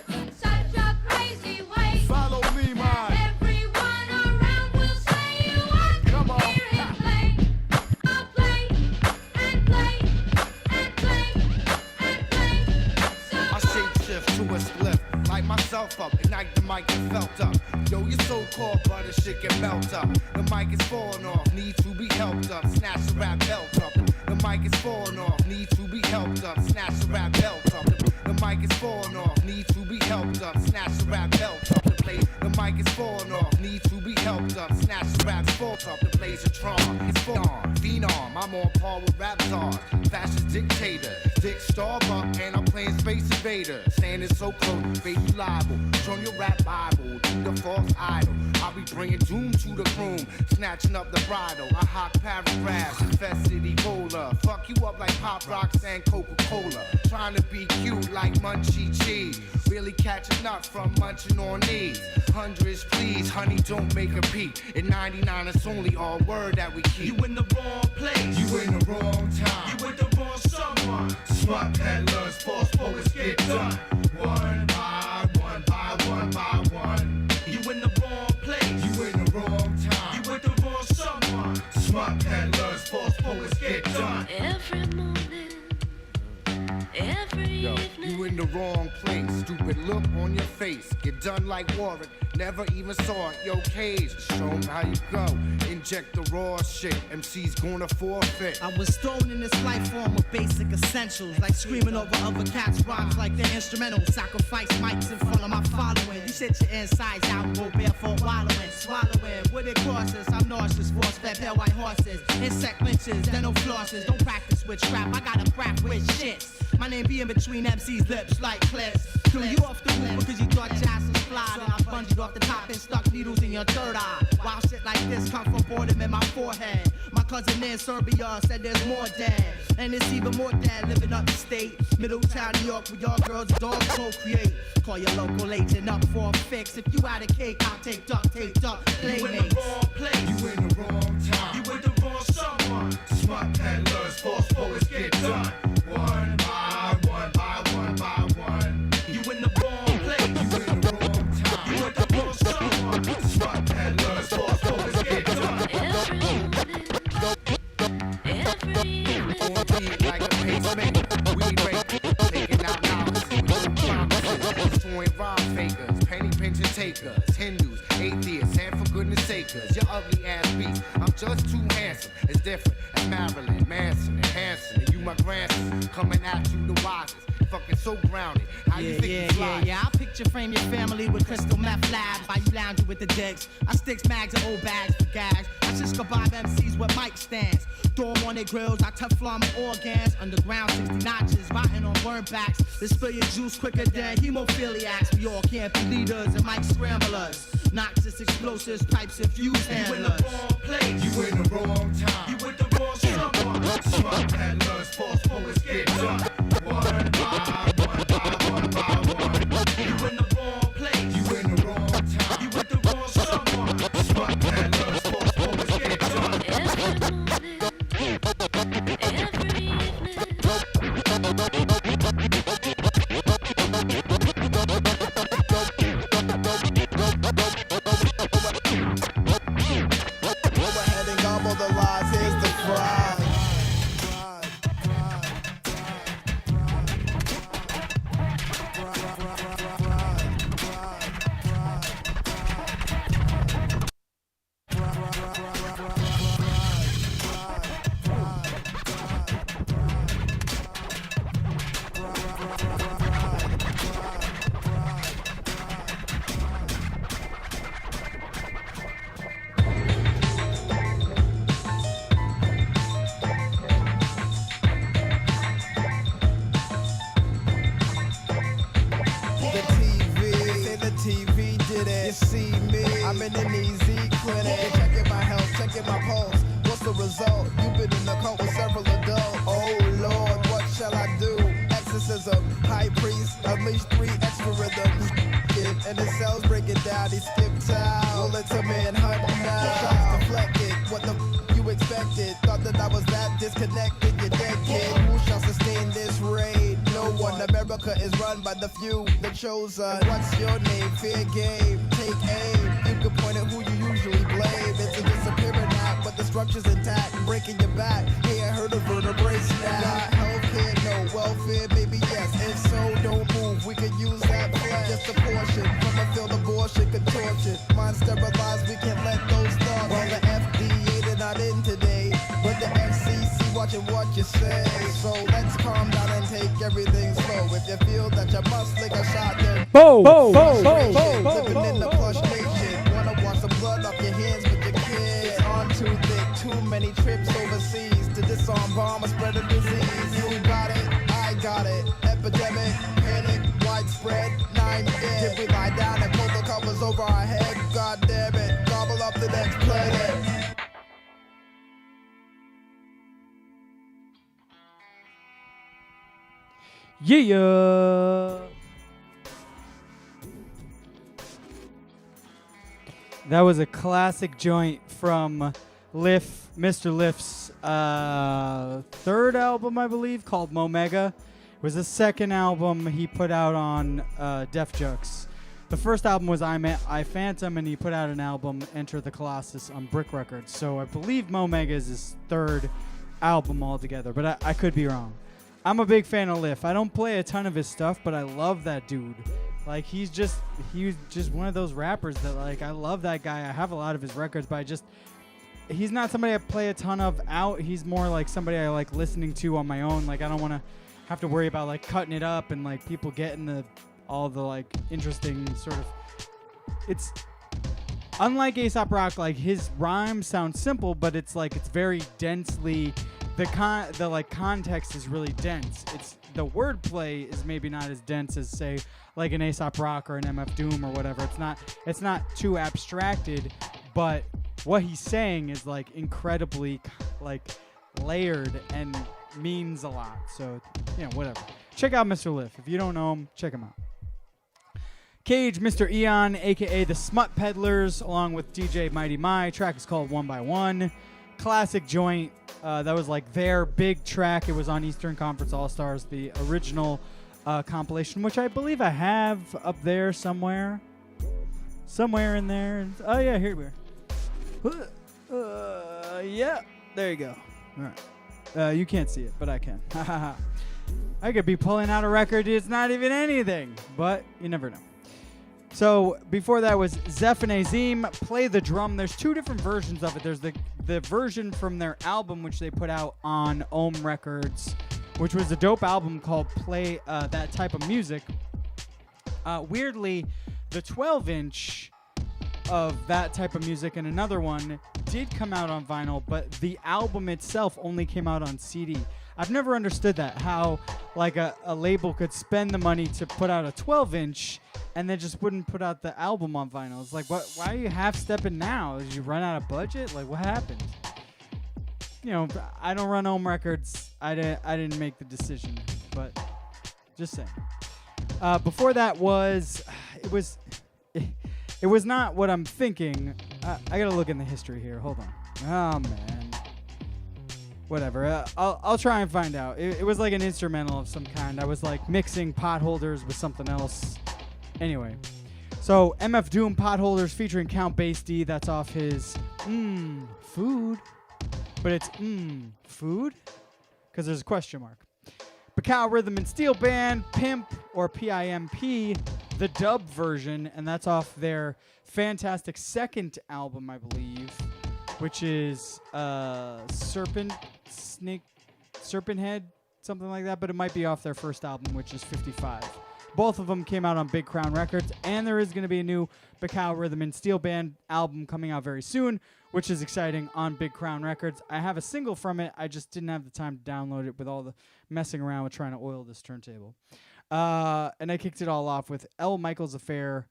in such a crazy way. Follow me, man. Everyone around will say you want Come on. to hear him play. I'll play and play and play and play. So I shape shift to a slip. Light myself up, ignite the mic and felt up. Yo, your so-called butter shit can melt up. The mic is falling off, needs to be helped up. Snatch the rap belt up. The mic is falling off, needs to be helped up. Snatch the rap belt up. The mic is falling off, needs to be helped up. Snatch the rap belt up. The mic is falling off, needs to be helped up. Snatch the rap belt up. The blaze of Tron. It's phenom. I'm on par with rap stars. Fascist dictator, Dick Starbuck, and I'm playing Space Invader. Standing so close, baby liable. Turn your rap Bible to the false idol. I'll be bringing doom to the room, snatching up the bridle. I hawk paragraphs, infested Ebola. Fuck you up like Pop Rocks and Coca-Cola. Trying to be cute like Munchie Cheese. Really catching up from munching on these. Hundreds, please, honey, don't make a peep. At 99, it's only all word that we keep. You in the wrong place. You in the wrong time. You with the wrong someone. Smart peddlers, false poets get done. One by one by one by one. You in the wrong place. You in the wrong time. You with the wrong someone. Smart peddlers, false poets get done. every morning, every Yo, evening. you in the wrong place. Stupid look on your face. Get done like Warwick. Never even saw it. Yo, Cage, show 'em how you go. Inject the raw shit. MC's gonna forfeit. I was thrown in this life form of basic essentials, like screaming over other cats' rhymes like they're instrumental. Sacrifice mics in front of my following. You sit your insides out, go barefoot, wallowing, swallowing. What it crosses, I'm nauseous, force-fed, pale white horses. Insect lynches, dental flosses. Don't practice witchcraft, I got a rap with shit. My name be in between MC's lips like clips. Threw you off the roof because you thought your ass was fly. Then I bungeed off the top and stuck needles in your third eye. While shit like this come from boredom in my forehead. My cousin in Serbia said there's more dead. And it's even more dead living up the state. Middletown, New York, where y'all girls and dogs procreate. Call your local agent up for a fix. If you out of cake, I'll take duct tape, playmates. You in the wrong place. You in the wrong time. You with the wrong someone. Smart peddlers, false poets get done. One by one by one by one. You in the wrong place. You in the wrong time. You with the wrong someone. Smart peddlers, false poets get done. Like a pacemaker, weed rake, taking out knowledge. We don't promise, destroying rhyme fakers, penny pinching takers, Hindus, atheists, and for goodness sakers, your ugly ass beast. I'm just too handsome. It's different as Marilyn Manson and Hanson, and you my grandson coming at you the wisest. Fucking so grounded. How you think you fly? Yeah. I'll picture frame your family with crystal meth labs. While you lounging with the dicks. I sticks mags and old bags for gags. I just kebab MCs with mic stands. Throw 'em on their grills, I Teflon my organs. Underground 60 notches, rotting on worm backs. They spill your juice quicker than hemophiliacs. We all can't be leaders and mic scramblers. Noxious explosives, pipes and fuse handlers. You in the wrong place. You in the wrong time. You with the wrong someone. Smart peddlers, false poets get done. You in the wrong place. You in the wrong time. You with the wrong someone. Smart peddlers, false boys get done. Go ahead and gobble the lies, here's the fry. The TV, say the TV did it. You see me, I'm in an easy clinic. Checking my health, checking my pulse. What's the result? You've been in the cult with several adults. Oh Lord, what shall I do? Exorcism, high priest, unleash 3 extra rhythms. And the cells break it down, he skipped out. Well, it's a manhunt now. Shots deflected, what the you expected? Thought that I was that disconnected, you dead kid. Who shall sustain this raid? No one. America is run by the few, the chosen. What's your name? Fair game. Take aim. You can point at who you usually blame. It's a disappearing act, but the structure's intact. Breaking your back. Hey, I heard a vertebrae snap. Not healthcare, no welfare, maybe yes. If so, don't move. We could use that flag. Just a portion from a field abortion contortion. Mind sterilized, we can't let those thoughts. Well, the FDA they're not in today, but the FCC watching what you say. So let's calm down and take everything slow. If you feel that you must lick a shot, then Bo, living in the plush nation. Wanna wash the blood off your hands with your kids. On too thick, too many trips overseas to disarm bomb or spread a disease. You got it, I got it. Epidemic, panic, widespread, 9 dead. Did we lie down and pull the covers over our head? God damn it, gobble up the next planet. Yeah. That was a classic joint from Mr. Lift's third album, I believe, called Momega. It was the second album he put out on Def Jux. The first album was I Phantom, and he put out an album, Enter the Colossus, on Brick Records. So I believe Momega is his third album altogether, but I could be wrong. I'm a big fan of Liff. I don't play a ton of his stuff, but I love that dude. Like, he was just one of those rappers that, like, I love that guy. I have a lot of his records, but he's not somebody I play a ton of out. He's more like somebody I like listening to on my own. Like, I don't want to have to worry about, like, cutting it up and, like, people getting all the, like, interesting sort of... It's... Unlike Aesop Rock, like, his rhymes sound simple, but it's, like, it's very densely... The like context is really dense. The wordplay is maybe not as dense as, say, like an Aesop Rock or an MF Doom or whatever. It's not too abstracted, but what he's saying is like incredibly like layered and means a lot. So, whatever. Check out Mr. Liff. If you don't know him, check him out. Cage, Mr. Eon, aka the Smut Peddlers, along with DJ Mighty My. Track is called One by One. Classic joint. That was like their big track. It was on Eastern Conference All-Stars, the original compilation, which I believe I have up there somewhere. Somewhere in there. Oh, yeah, here we are. Yeah, there you go. All right. You can't see it, but I can. I could be pulling out a record. It's not even anything, but you never know. So before that was Zeph and Azim, Play the Drum. There's two different versions of it. There's the version from their album, which they put out on Ohm Records, which was a dope album called Play That Type of Music. Weirdly, the 12-inch of That Type of Music and another one did come out on vinyl, but the album itself only came out on CD. I've never understood that, how like a label could spend the money to put out a 12-inch and then just wouldn't put out the album on vinyl. It's like, why are you half-stepping now? Did you run out of budget? Like, what happened? I don't run Ohm Records. I didn't make the decision, but Just saying. Before that was, it was not what I'm thinking. I gotta look in the history here. Hold on. Oh man. Whatever. I'll try and find out. It was like an instrumental of some kind. I was like mixing Potholders with something else. Anyway. So MF Doom Potholders featuring Count Basie. That's off his Food. But it's Food? Because there's a question mark. Bacao Rhythm and Steel Band, Pimp, or PIMP, the dub version, and that's off their fantastic second album, I believe, which is Serpent Head, something like that, but it might be off their first album, which is 55. Both of them came out on Big Crown Records, and there is going to be a new Bacao Rhythm and Steel Band album coming out very soon, which is exciting, on Big Crown Records. I have a single from it. I just didn't have the time to download it with all the messing around with trying to oil this turntable. And I kicked it all off with L. Michael's Affair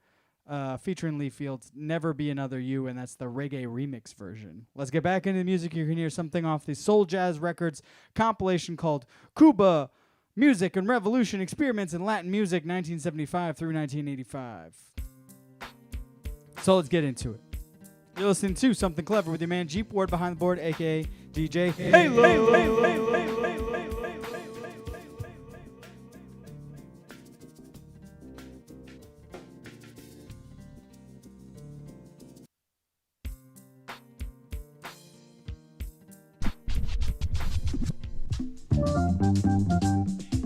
featuring Lee Fields, Never Be Another You, and that's the reggae remix version. Let's get back into the music. You can hear something off the Soul Jazz Records compilation called Cuba Music and Revolution Experiments in Latin Music 1975 through 1985. So let's get into it. You're listening to Something Clever with your man Jeep Ward behind the board, aka DJ Halo.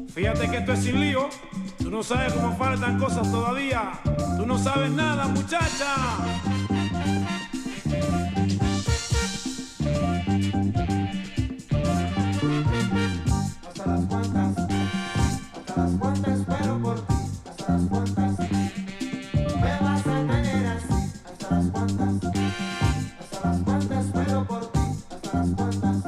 Fíjate que esto es sin lío. Tú no sabes cómo faltan cosas todavía. Tú no sabes nada, muchacha. Hasta las cuantas espero por ti. Hasta las cuantas me vas a tener así. Hasta las cuantas espero por ti. Hasta las cuantas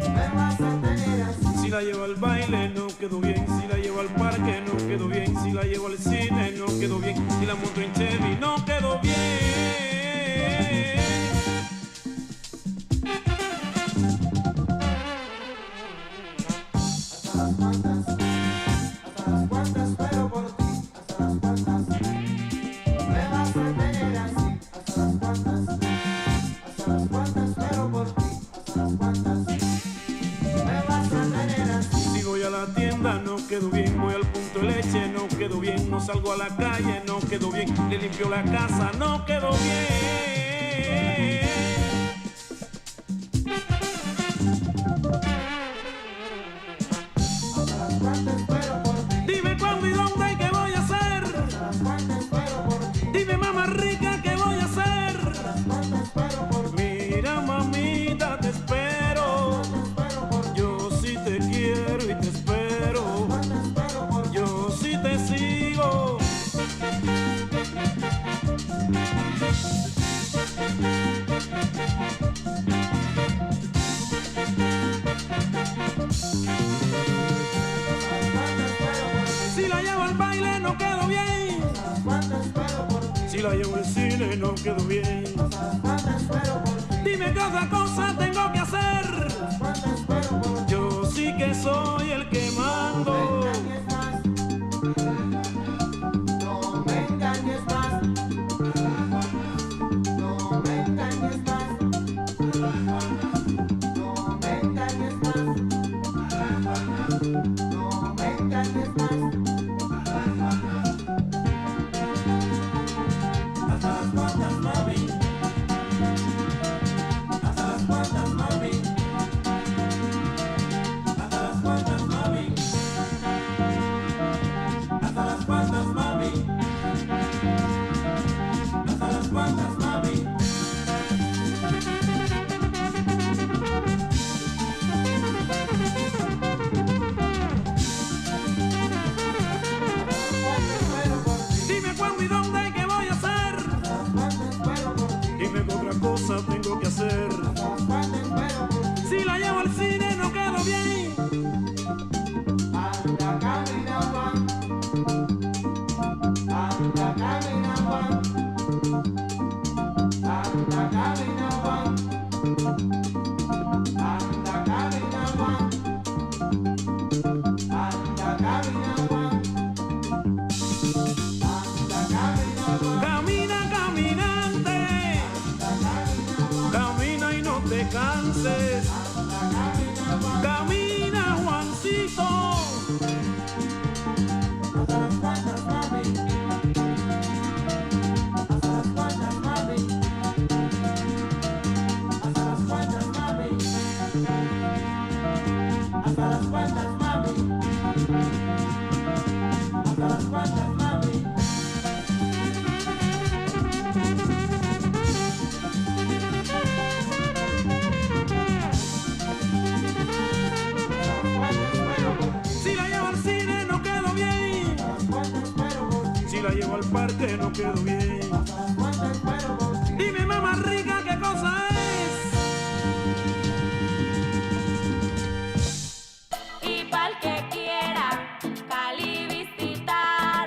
me vas a tener así. Si la llevo al baile no quedó bien. Si la llevo al parque no quedó bien. Si la llevo al cine no quedó bien. Si la monto en Chevy no quedó bien. Quedó bien, voy al punto de leche, no quedó bien, no salgo a la calle, no quedó bien, le limpio la casa, no quedó bien. Dime cuándo y dónde y qué voy a hacer. Dime mamá rica qué voy a hacer. Mira mamita te espero. Yo sí te quiero y te espero. Te sigo. Si la llevo al baile no quedó bien. Si la llevo al cine no quedó bien. Dime qué otra cosa tengo que hacer. Yo sí que soy el que mando. No me engañes más. No me engañes más. No me engañes más. No me engañes más. Hasta las cuantas, mami. Hasta las cuantas. romances. Camina Juancito. Si la llevo al cine no quedo bien. Si la llevo al parque no quedo bien. Dime mamá rica qué cosa es. Y pa'l que quiera Cali visitar,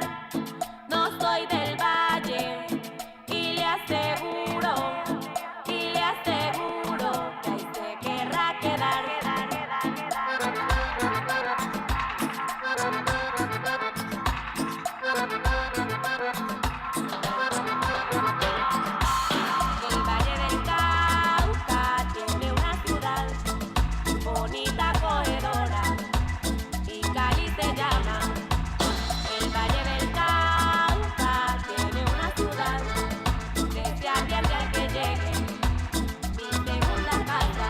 no soy del valle y le aseguro que ahí se querrá quedar. El Valle del Cauca tiene una ciudad bonita, acogedora, y Cali se llama. El Valle del Cauca tiene una ciudad que se advierte al que llegue, mi segunda casa.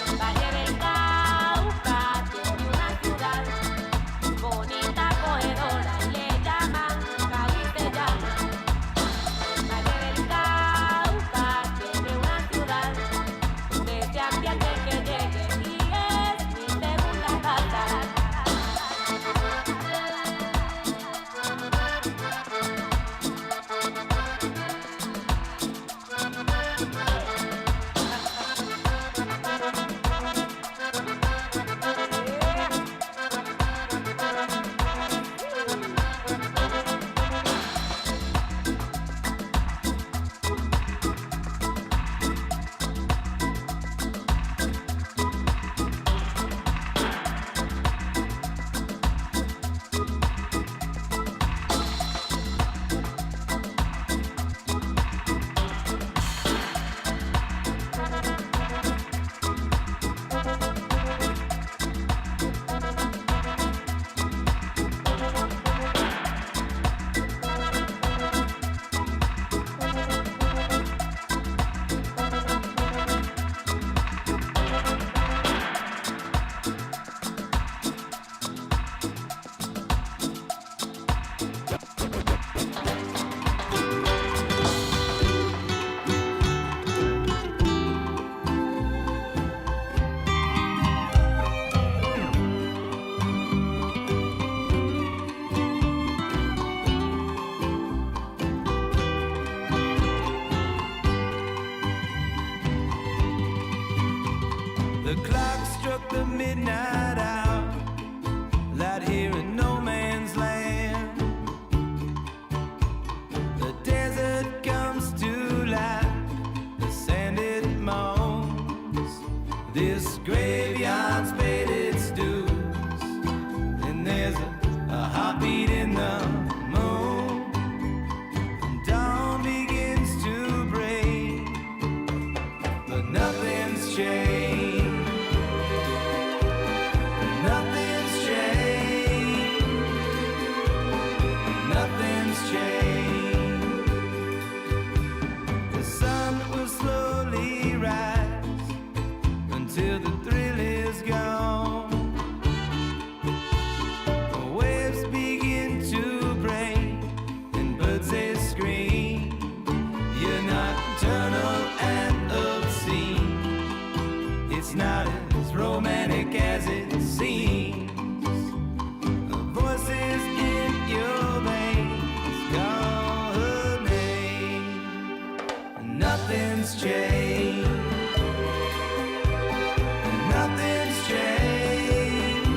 El Valle del Cauca tiene una ciudad bonita, acogedora, y le llaman, Cali se llama. El Valle del Cauca tiene una ciudad que se advierte al que llegue, y es mi segunda casa. The clock struck the midnight hour, light here in no man's land. The desert comes to life, the sand it moans. This graveyard's paid its dues, and there's a heartbeat in the moon. Dawn begins to break, but nothing's changed. Nothing's changed. Nothing's changed. The sun will slowly rise until the thrill is gone. The waves begin to break and birds they scream. You're nocturnal and obscene. It's not as romantic as it seems. The voices in your veins call her name. Nothing's changed. Nothing's changed.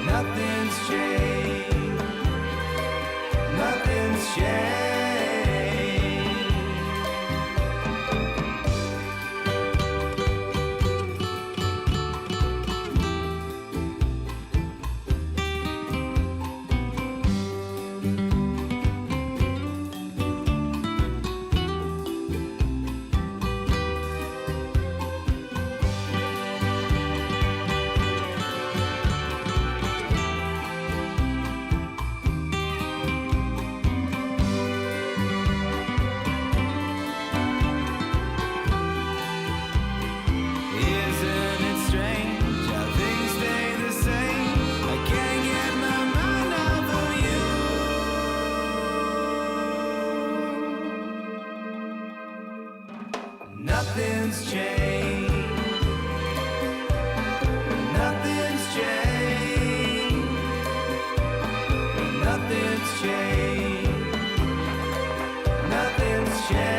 Nothing's changed. Nothing's changed. Nothing's changed. Nothing's changed. Nothing's changed. Nothing's changed.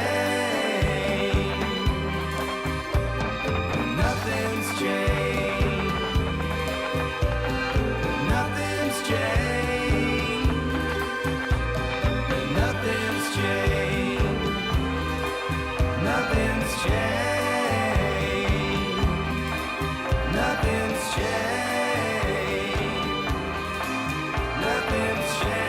Nothing's changed. Nothing's changed. Nothing's changed. Nothing's changed. Nothing's changed. Nothing's changed.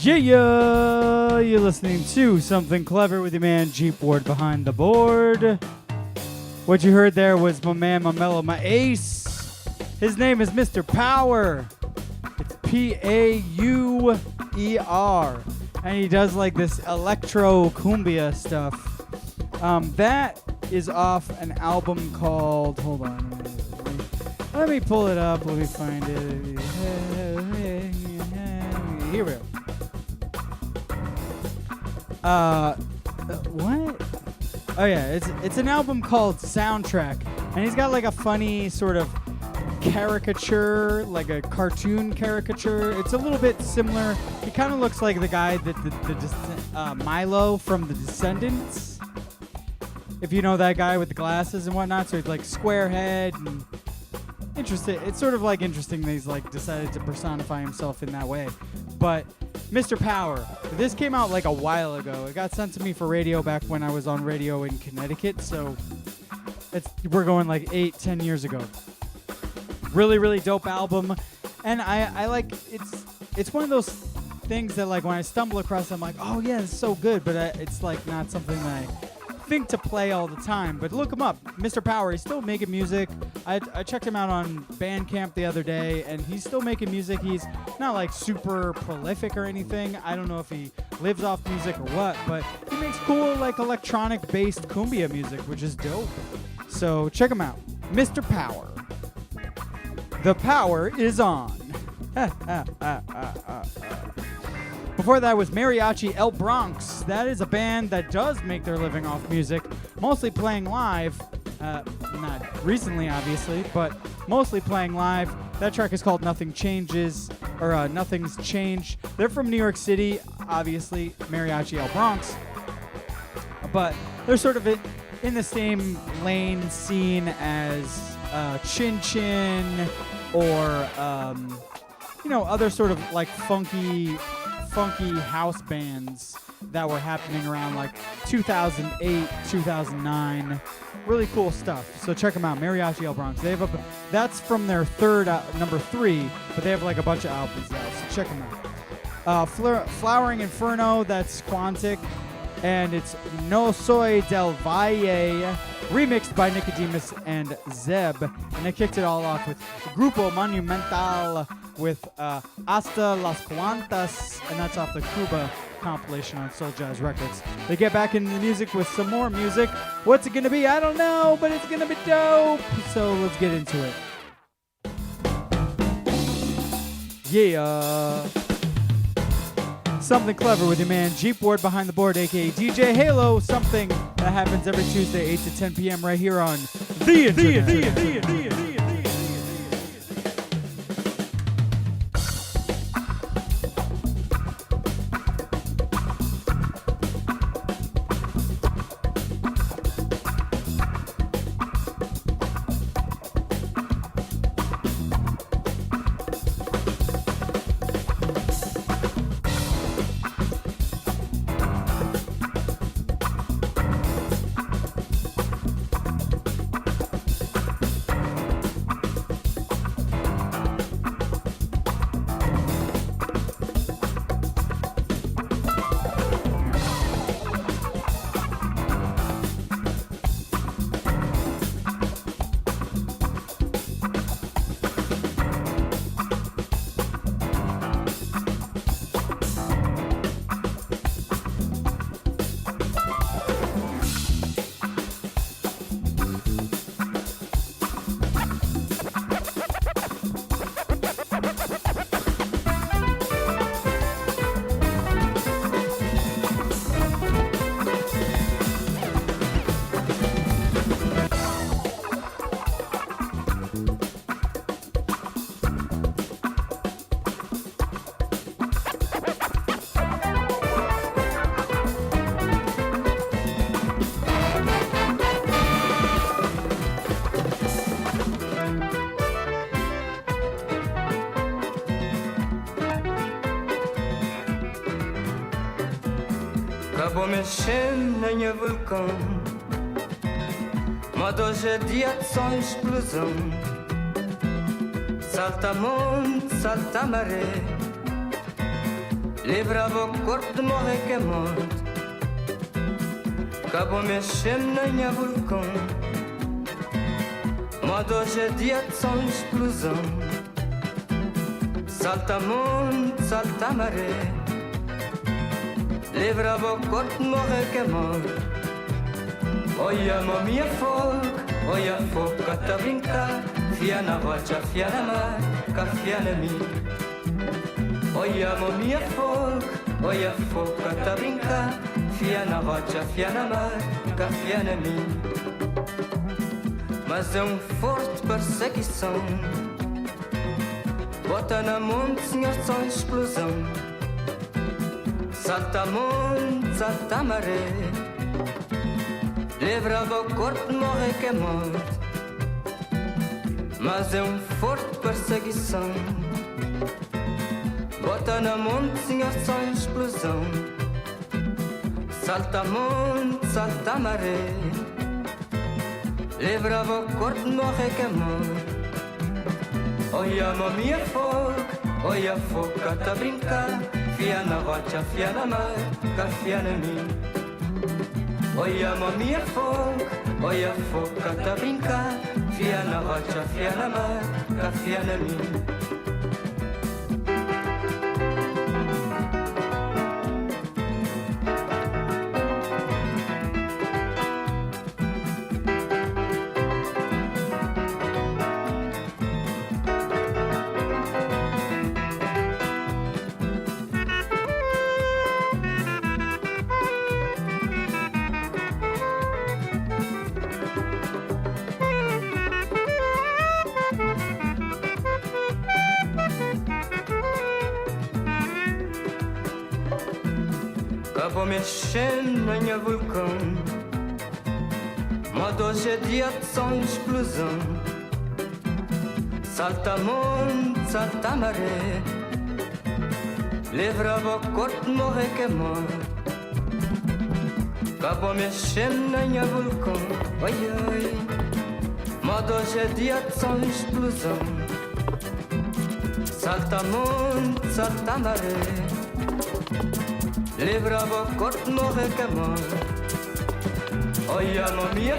Yeah, you're listening to Something Clever with your man Jeep Ward behind the board. What you heard there was my man, my mellow, my ace. His name is Mr. Power. It's P-A-U-E-R. And he does like this electro cumbia stuff. That is off an album called, hold on. Let me pull it up. Let me find it. Here we go. What? Oh yeah, it's an album called Soundtrack, and he's got like a funny sort of caricature, like a cartoon caricature. It's a little bit similar. He kind of looks like the guy that Milo from The Descendants. If you know that guy with the glasses and whatnot, so he's like square head and interesting. It's sort of like interesting that he's like decided to personify himself in that way. But Mr. Power, this came out like a while ago. It got sent to me for radio back when I was on radio in Connecticut, so we're going like 8-10 years ago. Really, really dope album, and I like it's one of those things that like when I stumble across, I'm like, oh yeah, it's so good, but it's like not something that I think to play all the time. But look him up, Mr. Power. He's still making music. I checked him out on Bandcamp the other day, and he's still making music. He's not like super prolific or anything. I don't know if he lives off music or what, but he makes cool like electronic based cumbia music, which is dope. So check him out, Mr. Power. The power is on. Before that was Mariachi El Bronx. That is a band that does make their living off music, mostly playing live. Not recently, obviously, but mostly playing live. That track is called Nothing Changes, or Nothing's Changed. They're from New York City, obviously, Mariachi El Bronx. But they're sort of in the same lane scene as Chin Chin or, other sort of like funky house bands that were happening around like 2008, 2009. Really cool stuff. So check them out, Mariachi El Bronx. They have that's from their third, number 3, but they have like a bunch of albums out. So check them out. Flowering Inferno, that's Quantic, and it's No Soy del Valle, remixed by Nicodemus and Zeb. And they kicked it all off with Grupo Monumental with Hasta Las Cuantas, and that's off the Cuba compilation on Soul Jazz Records. They get back into the music with some more music. What's it gonna be? I don't know, but it's gonna be dope. So let's get into it. Yeah. Something Clever with your man Jeep Ward behind the board, aka DJ Halo. Something that happens every Tuesday, 8 to 10 p.m. right here on The Internet. Acabou mexendo na minha vulcão, mas hoje é dia de só explosão. Salta monte, salta maré, livrava o corpo de morrer que é morte. Acabou mexendo na minha vulcão, mas hoje é dia de só explosão. Salta monte, salta maré, livrava o corpo de morrer que é morte. Olha-me a minha foca, olha a foca tá a brincar, fia na rocha, fia na mar, cá fia na mim. Olha-me a minha foca, olha a foca tá a brincar, fia na rocha, fia na mar, cá fia na mim. Mas é forte perseguição. Bota na monte, senhor, só explosão. Salta monte, salta maré. Levra o corpo, morre que é morte. Mas é forte perseguição. Bota na monte, senhor, só explosão. Salta monte, salta maré. Levra o corpo, morre que é morte. Olha, mamia olha foca, tá brincar. Fia na rocha, fia na mar, cá fia na mim. Olha, mamia olha foca, tá brincar. Fia na rocha, fia na mar, cá fia na mim. Vou mexendo na minha vulcão. Mas hoje é dia de som e explosão. Salta monte, salta maré. Levra o corpo, morre que morre. Vou mexendo na minha vulcão. Oi, oi. Mas hoje é dia de som e explosão. Salta monte, salta maré. Levra o corpo, morre que morre. Olha, mamia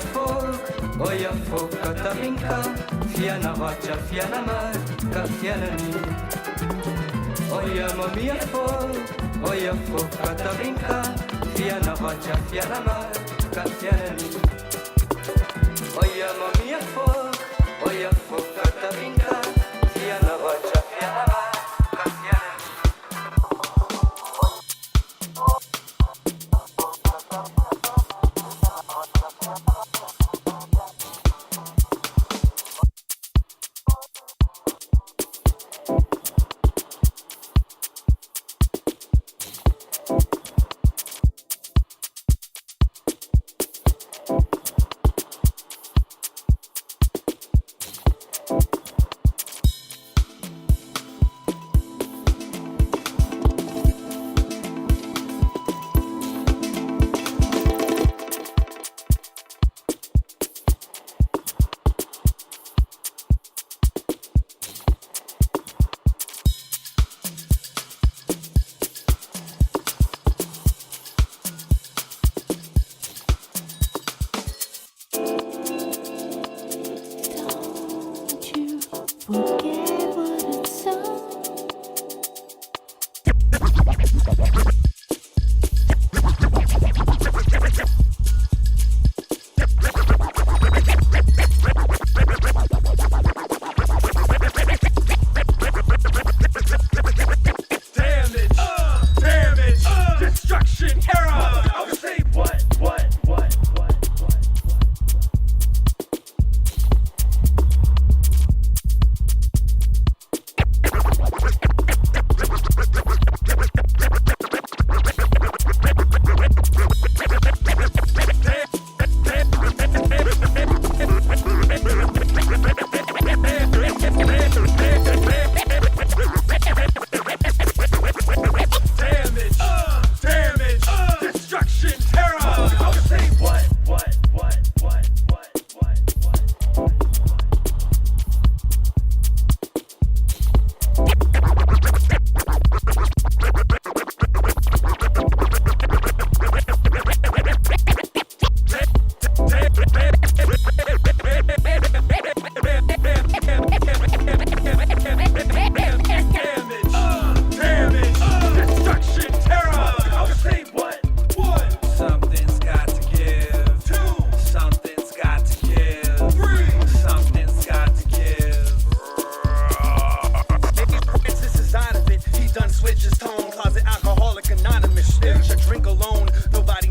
olha foca, tá brincar. Fia na rocha, fia na mar, cá fia na mim. Olha, mamia olha foca, tá brincar. Fia na rocha, fia na mar, cá fia na mim. Olha, mamia olha foca, tá brincar. Fia na rocha, fia na mar, cá fia na mim. Drink alone, nobody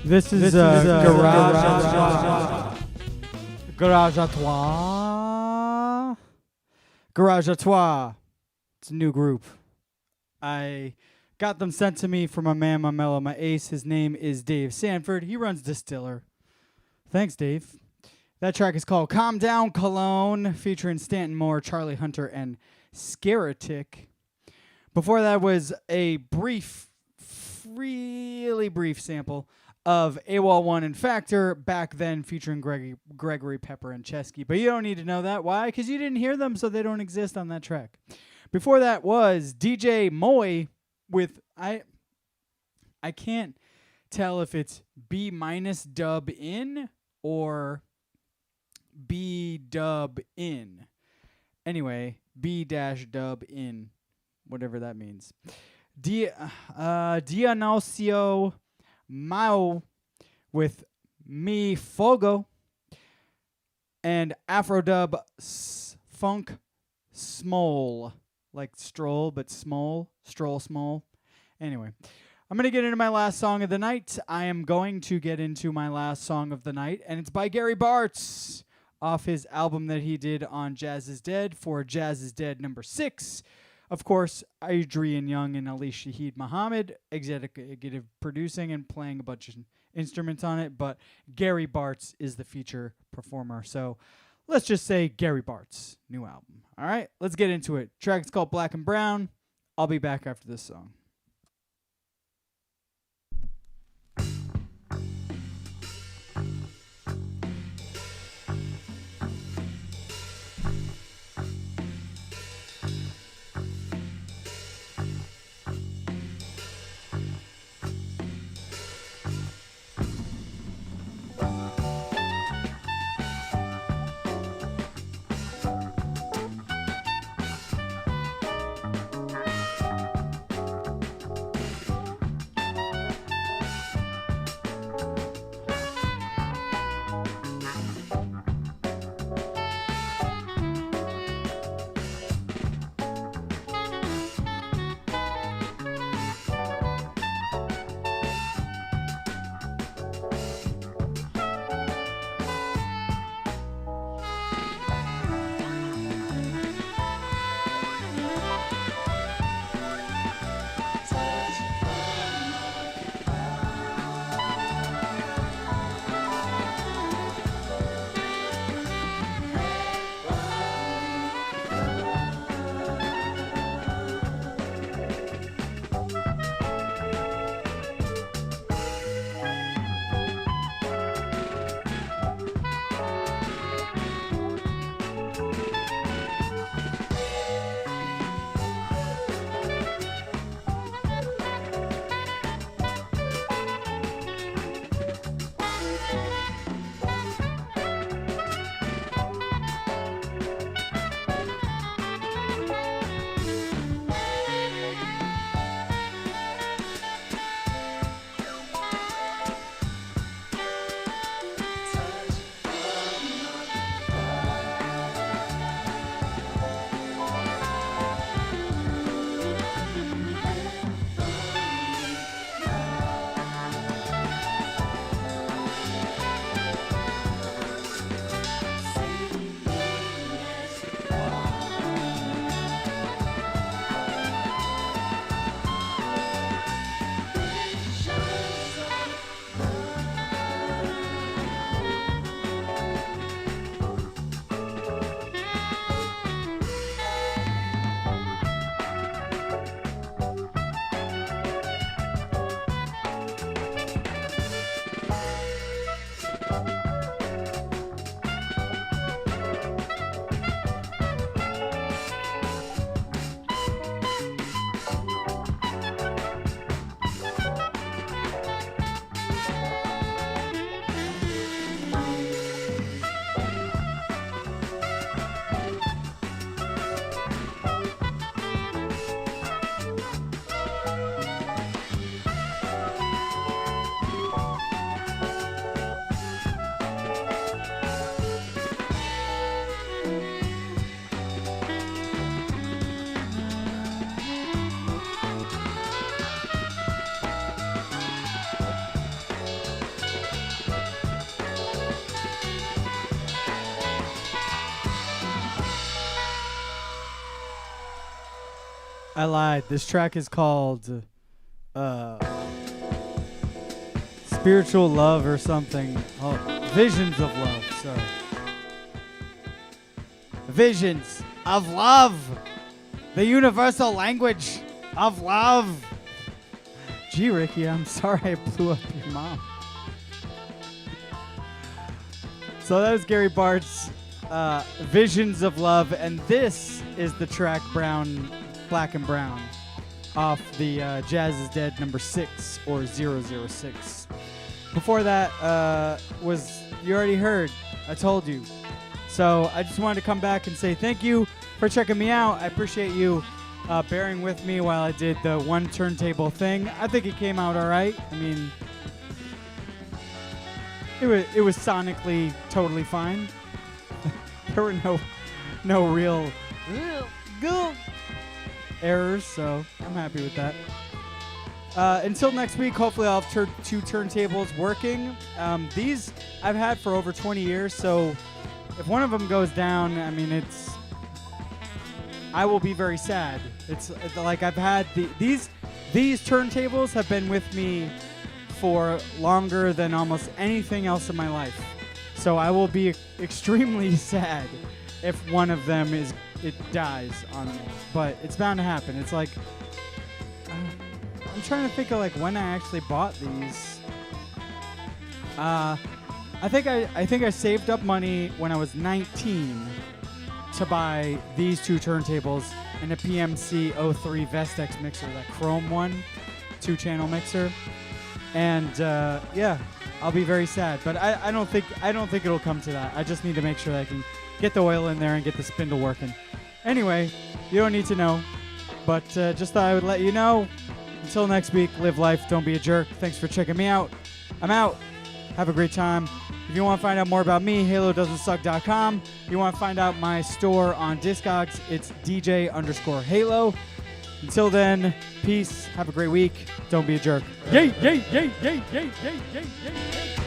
This is Garage à Toi. Garage à Toi. It's a new group. I got them sent to me from my man, my mellow, my ace. His name is Dave Sanford. He runs Distiller. Thanks, Dave. That track is called Calm Down Cologne, featuring Stanton Moore, Charlie Hunter, and Skeratic. Before that was a brief, really brief sample of AWOL 1 and Factor, back then featuring Gregory Pepper and Chesky. But you don't need to know that. Why? Because you didn't hear them, so they don't exist on that track. Before that was DJ Moy with, I can't tell if it's B minus dub in or B dub in. Anyway, B dash dub in, whatever that means. Dionycio Mao with Me Fogo, and Afrodub Funk Small, like stroll but small, stroll small. Anyway, I'm going to get into my last song of the night. I am going to get into my last song of the night, and it's by Gary Bartz off his album that he did on Jazz is Dead for Jazz is Dead number 6. Of course, Adrian Young and Ali Shaheed Muhammad executive producing and playing a bunch of instruments on it, but Gary Bartz is the feature performer. So let's just say Gary Bartz, new album. All right, let's get into it. Track is called Black and Brown. I'll be back after this song. I lied. This track is called Spiritual Love or something. Oh, Visions of Love. Sorry. Visions of Love. The universal language of love. Gee, Ricky, I'm sorry I blew up your mom. So that was Gary Bart's Visions of Love, and this is the track Black and Brown off the Jazz is Dead number 6 or 006. Before that was, you already heard, I told you. So I just wanted to come back and say thank you for checking me out. I appreciate you bearing with me while I did the one turntable thing. I think it came out all right. I mean, it was sonically totally fine. There were no real errors, so I'm happy with that. Until next week, hopefully I'll have two turntables working. These I've had for over 20 years, so if one of them goes down, I mean, I will be very sad. It's like I've had these turntables have been with me for longer than almost anything else in my life. So I will be extremely sad if one of them it dies on me. But it's bound to happen. It's like I'm trying to think of like when I actually bought these. I think I saved up money when I was 19 to buy these two turntables and a PMC 03 Vestex mixer, that chrome one, 2-channel mixer. And yeah, I'll be very sad. But I don't think it'll come to that. I just need to make sure that I can get the oil in there and get the spindle working. Anyway, you don't need to know, but just thought I would let you know. Until next week, live life, don't be a jerk. Thanks for checking me out. I'm out. Have a great time. If you want to find out more about me, HaloDoesn'tSuck.com. If you want to find out my store on Discogs, it's DJ_Halo. Until then, peace. Have a great week. Don't be a jerk. Yay, yay, yay, yay, yay, yay, yay, yay, yay.